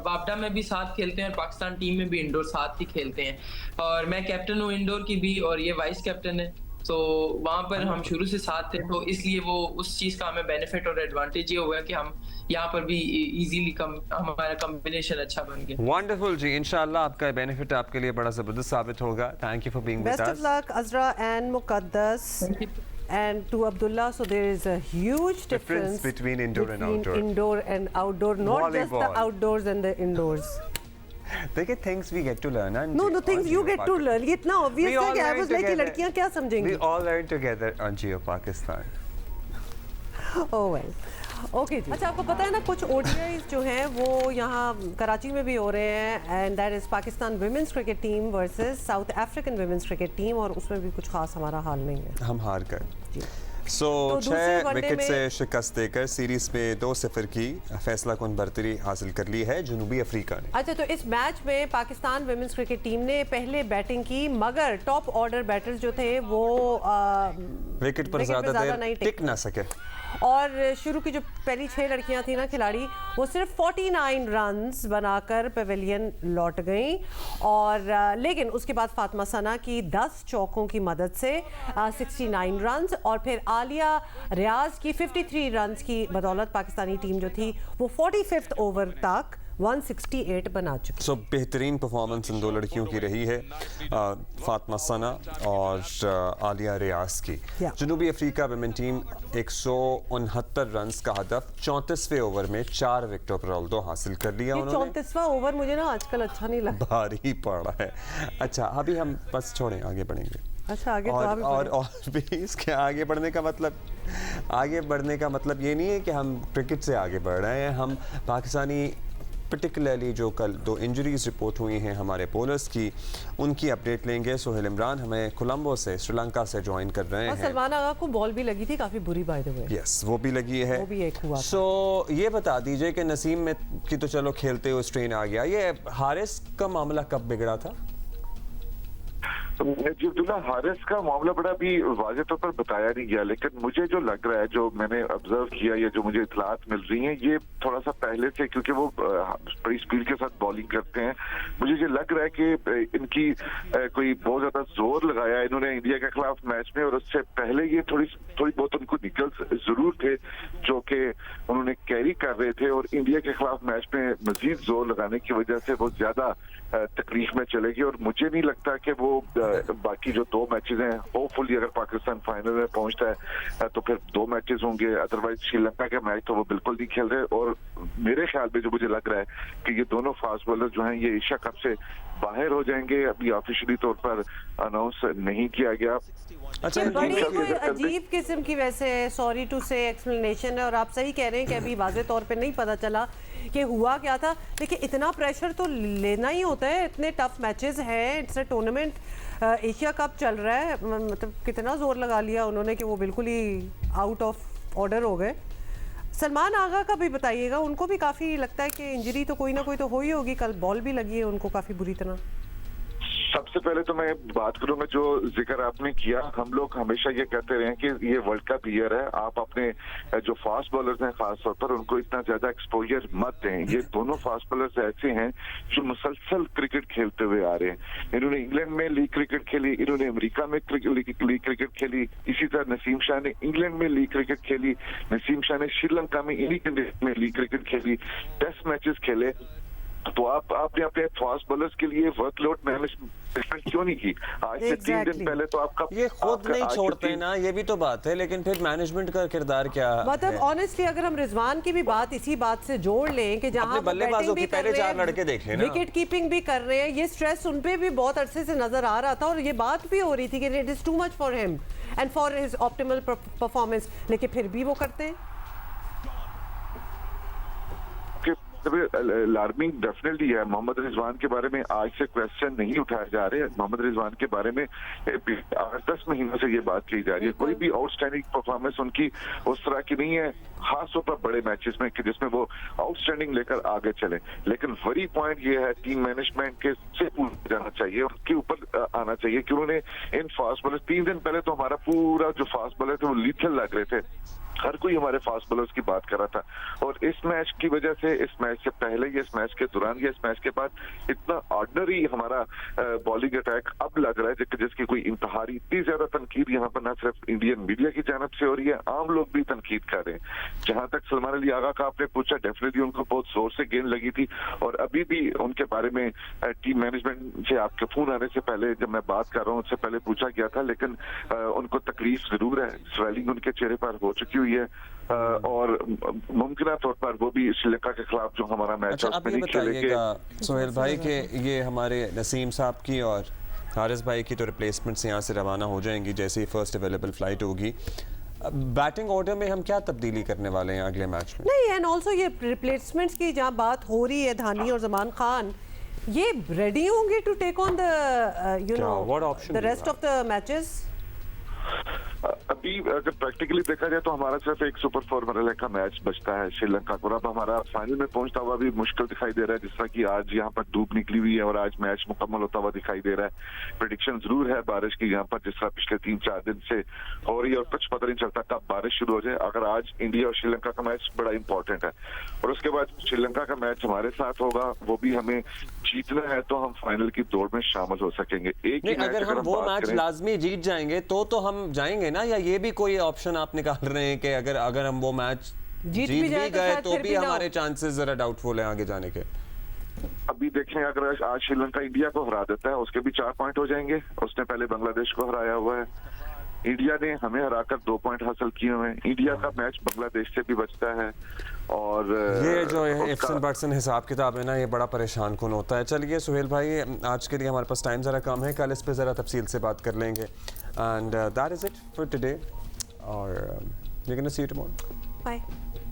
[SPEAKER 14] वापडा में भी साथ खेलते हैं और पाकिस्तान टीम में भी इंडोर साथ ही खेलते हैं। और मैं कैप्टन हूँ इंडोर की भी और ये वाइस कैप्टन है, तो वहाँ पर हम शुरू से साथ थे, तो इसलिए वो उस चीज़ का हमें बेनिफिट और एडवांटेज ये हुआ कि हम यहाँ पर भी इजीली हमारा कॉम्बिनेशन अच्छा बन गया।
[SPEAKER 1] वंडरफुल जी, इंशाल्लाह आपका बेनिफिट आपके लिए बड़ा जबरदस्त साबित होगा। Thank you for being with us.
[SPEAKER 2] Best of luck Azra and Muqaddas and to Abdullah. So there is a huge difference
[SPEAKER 1] between indoor and
[SPEAKER 2] outdoor, not volleyball. Just the outdoors and the indoors.
[SPEAKER 1] देखिए, things we get to learn.
[SPEAKER 2] No, things you get to learn. ये इतना obvious है कि I was like, लड़कियां क्या समझेंगी?
[SPEAKER 1] We all learn together on Jio Pakistan.
[SPEAKER 2] Oh well. Okay जी। अच्छा, आपको पता है ना कुछ ओडीआईज जो हैं वो यहाँ कराची में भी हो रहे हैं, and that is Pakistan women's cricket team versus south African women's cricket team, और उसमें भी कुछ खास हमारा हाल नहीं है, हम
[SPEAKER 1] हार गए। तो 6 विकेट से शिकस्त देकर सीरीज में 2-0 की फैसला कुन बढ़तरी हासिल कर ली है जनूबी अफ्रीका ने।
[SPEAKER 2] अच्छा, तो इस मैच में पाकिस्तान विमेंस क्रिकेट टीम ने पहले बैटिंग की, मगर टॉप ऑर्डर बैटर्स जो थे वो
[SPEAKER 1] विकेट पर ज्यादा देर टिक ना सके।
[SPEAKER 2] और शुरू की जो पहली 6 लड़कियां थी ना खिलाड़ी, वो सिर्फ 49 रन्स बनाकर पेविलियन लौट गईं। और लेकिन उसके बाद फातिमा सना की 10 चौकों की मदद से 69 रन्स, और फिर आलिया रियाज की 53 रन्स की बदौलत पाकिस्तानी टीम जो थी वो 45th ओवर तक 168 बना चुकी।
[SPEAKER 1] सो बेहतरीन परफॉर्मेंस इन 2 लड़कियों की रही है, फातिमा सना और आलिया रियाज की। जनूबी अफ्रीका विमेन टीम 169 रन्स का हदफ 34वें ओवर में 4 विकेटों पर ऑल्दो हासिल कर लिया उन्होंने।
[SPEAKER 2] 34वां ओवर मुझे ना आजकल अच्छा नहीं लगता,
[SPEAKER 1] भारी पड़ रहा है। अच्छा, अभी हम बस छोड़ें, आगे बढ़ेंगे।
[SPEAKER 2] अच्छा, आगे
[SPEAKER 1] और भी इसके आगे बढ़ने का मतलब ये नहीं है कि हम क्रिकेट से आगे बढ़ रहे हैं। हम पाकिस्तानी पर्टिकुलरली जो कल 2 इंजरीज रिपोर्ट हुई हैं हमारे बॉलर्स की, उनकी अपडेट लेंगे। सोहेल इमरान हमें कोलंबो से, श्रीलंका से ज्वाइन कर रहे हैं।
[SPEAKER 2] सलमान आगा को बॉल भी लगी थी काफी बुरी, बाय द वे।
[SPEAKER 1] यस, वो भी लगी है,
[SPEAKER 2] वो भी एक हुआ।
[SPEAKER 1] सो ये बता दीजिए कि नसीम में की तो चलो खेलते हुए स्ट्रेन आ गया, ये हारिस का मामला कब बिगड़ा था?
[SPEAKER 16] जी अब्दुल्ला, हारिस का मामला बड़ा भी वाज़ेह तौर पर बताया नहीं गया, लेकिन मुझे जो लग रहा है, जो मैंने ऑब्जर्व किया या जो मुझे इतलात मिल रही हैं, ये थोड़ा सा पहले से, क्योंकि वो बड़ी स्पीड के साथ बॉलिंग करते हैं, मुझे ये लग रहा है कि इनकी कोई बहुत ज्यादा जोर लगाया इन्होंने इंडिया के खिलाफ मैच में, और उससे पहले ये थोड़ी बहुत उनको निकल्स जरूर थे जो कि उन्होंने कैरी कर रहे थे, और इंडिया के खिलाफ मैच में मजीद जोर लगाने की वजह से वो ज्यादा तकलीफ में चलेगी। और मुझे नहीं लगता कि वो बाकी जो 2 मैचेस हैं, होपफुली अगर पाकिस्तान फाइनल में पहुंचता है तो फिर 2 मैचेस होंगे, अदरवाइज श्रीलंका के मैच तो वो बिल्कुल नहीं खेल रहे। और मेरे ख्याल में जो मुझे लग रहा है कि ये दोनों फास्ट बॉलर जो हैं ये एशिया कप से बाहर हो जाएंगे, अभी ऑफिशियली तौर पर अनाउंस नहीं किया गया।
[SPEAKER 2] अच्छा, बड़ी कोई अजीब किस्म की वैसे सॉरी टू से एक्सप्लेनेशन है, और आप सही कह रहे हैं कि अभी वाज़े तौर पे नहीं पता चला कि हुआ क्या था, लेकिन इतना प्रेशर तो लेना ही होता है, इतने टफ मैचेस हैं, it's a tournament, Asia cup चल रहा है, मतलब कितना जोर लगा लिया उन्होंने कि वो बिल्कुल ही आउट ऑफ ऑर्डर हो गए। सलमान आगा का भी बताइएगा, उनको भी काफ़ी लगता है कि इंजरी तो कोई ना कोई तो हो ही होगी, कल बॉल भी लगी है उनको काफ़ी बुरी तरह।
[SPEAKER 16] सबसे पहले तो मैं बात करूंगा जो जिक्र आपने किया, हम लोग हमेशा ये कहते रहे कि ये वर्ल्ड कप ईयर है, आप अपने जो फास्ट बॉलर्स हैं खास तौर पर उनको इतना ज्यादा एक्सपोजर मत दें। ये दोनों फास्ट बॉलर्स ऐसे हैं जो मुसलसल क्रिकेट खेलते हुए आ रहे हैं। इन्होंने इंग्लैंड में लीग क्रिकेट खेली, इन्होंने अमेरिका में लीग क्रिकेट खेली, इसी तरह नसीम शाह ने इंग्लैंड में लीग क्रिकेट खेली, नसीम शाह ने श्रीलंका में इन्हीं कंडीशन में लीग क्रिकेट खेली, टेस्ट मैचेस खेले। तो आपने अपने फास्ट बॉलर्स के लिए वर्कलोड मैनेजमेंट क्यों नहीं की? आज से 3 दिन पहले तो आपका
[SPEAKER 1] ये खुद नहीं छोड़ते ना, ये भी तो बात है, लेकिन फिर मैनेजमेंट का किरदार क्या
[SPEAKER 2] मतलब ऑनेस्टली अगर हम रिजवान की भी बात इसी बात से जोड़ लें कि जहां
[SPEAKER 1] बल्लेबाजों की पहले 4 लड़के देखे ना,
[SPEAKER 2] विकेट कीपिंग भी कर रहे हैं, ये स्ट्रेस उन पे भी बहुत अरसे से नजर आ रहा था, और ये बात भी हो रही थी कि it is too much for him and for his optimal performance, लेकिन फिर भी वो करते हैं।
[SPEAKER 16] अलार्मिंग डेफिनेटली है। मोहम्मद रिजवान के बारे में आज से क्वेश्चन नहीं उठाए जा रहे। मोहम्मद रिजवान के बारे में 8-10 महीनों से ये बात की जा रही है। कोई भी आउटस्टैंडिंग परफॉर्मेंस उनकी उस तरह की नहीं है, खासतौर पर बड़े मैचेस में कि जिसमें वो आउटस्टैंडिंग लेकर आगे चले। लेकिन वरी पॉइंट ये है टीम मैनेजमेंट के से पूछा जाना चाहिए, उनके ऊपर आना चाहिए कि उन्होंने इन फास्ट बॉलर 3 दिन पहले तो हमारा पूरा जो फास्ट बॉलर थे वो लीथल लग रहे थे, हर कोई हमारे फास्ट बॉलर्स की बात कर रहा था। और इस मैच की वजह से, इस मैच से पहले या इस मैच के दौरान या इस मैच के बाद इतना ऑर्डिनरी हमारा बॉलिंग अटैक अब लग रहा है जिसकी कोई इंतहारी इतनी ज्यादा तनकीद यहाँ पर न सिर्फ इंडियन मीडिया की जानब से हो रही है, आम लोग भी तनकीद कर रहे हैं। जहां तक सलमान अली आगा का आपने पूछा, डेफिनेटली उनको बहुत जोर से गेंद लगी थी, और अभी भी उनके बारे में टीम मैनेजमेंट से आपके फोन आने से पहले जब मैं बात कर रहा हूँ उससे पहले पूछा गया था, लेकिन उनको तकलीफ जरूर है, स्वेलिंग उनके चेहरे पर हो चुकी हुई है, और मुमकिन तौर पर वो भी श्रीलंका के खिलाफ जो हमारा मैच है उसमें नहीं खेलेंगे।
[SPEAKER 1] सोहेल भाई के ये हमारे नसीम साहब की और हारिस भाई की तो रिप्लेसमेंट्स यहाँ से रवाना हो जाएंगी जैसे ही फर्स्ट अवेलेबल फ्लाइट होगी। बैटिंग ऑर्डर में हम क्या तब्दीली करने वाले हैं अगले मैच में?
[SPEAKER 2] नहीं, एंड ऑल्सो ये रिप्लेसमेंट्स की जहाँ बात हो रही है, धानी और जमान खान ये रेडी होंगे to take on the you know the rest of the matches?
[SPEAKER 16] अभी अगर प्रैक्टिकली देखा जाए तो हमारा सिर्फ एक सुपर 4 मरहले का मैच बचता है श्रीलंका को। अब हमारा फाइनल में पहुंचता हुआ भी मुश्किल दिखाई दे रहा है, जिस तरह की आज यहाँ पर धूप निकली हुई है और आज मैच मुकम्मल होता हुआ दिखाई दे रहा है। प्रेडिक्शन जरूर है बारिश की यहाँ पर, जिस तरह पिछले 3-4 दिन से हो रही है, और कुछ पता नहीं चलता कब बारिश शुरू हो जाए। अगर आज इंडिया और श्रीलंका का मैच बड़ा इंपॉर्टेंट है और उसके बाद श्रीलंका का मैच हमारे साथ होगा, वो भी हमें जीतना है तो हम फाइनल की दौड़ में शामिल हो सकेंगे। एक ही
[SPEAKER 1] अगर हम वो मैच लाजमी जीत जाएंगे तो हम जाएंगे ना, या ये भी कोई ऑप्शन आप निकाल रहे हैं कि अगर हम वो मैच जीत भी गए तो भी हमारे चांसेस जरा डाउटफुल है आगे जाने के?
[SPEAKER 16] अभी देखें, अगर आज श्रीलंका इंडिया को हरा देता है उसके भी 4 पॉइंट हो जाएंगे। उसने पहले बांग्लादेश को हराया हुआ है, इंडिया ने हमें हराकर 2 पॉइंट हासिल किए हुए हैं। इंडिया का मैच बांग्लादेश से भी बचता है और
[SPEAKER 1] ये जो इफ्सन बटसन हिसाब किताब है ना, ये बड़ा परेशान कुन होता है। चलिए सुहेल भाई, आज के लिए हमारे पास टाइम ज़रा कम है, कल इस पे ज़रा तफसील से बात कर लेंगे। And that is it for today और we can see you tomorrow.
[SPEAKER 2] Bye.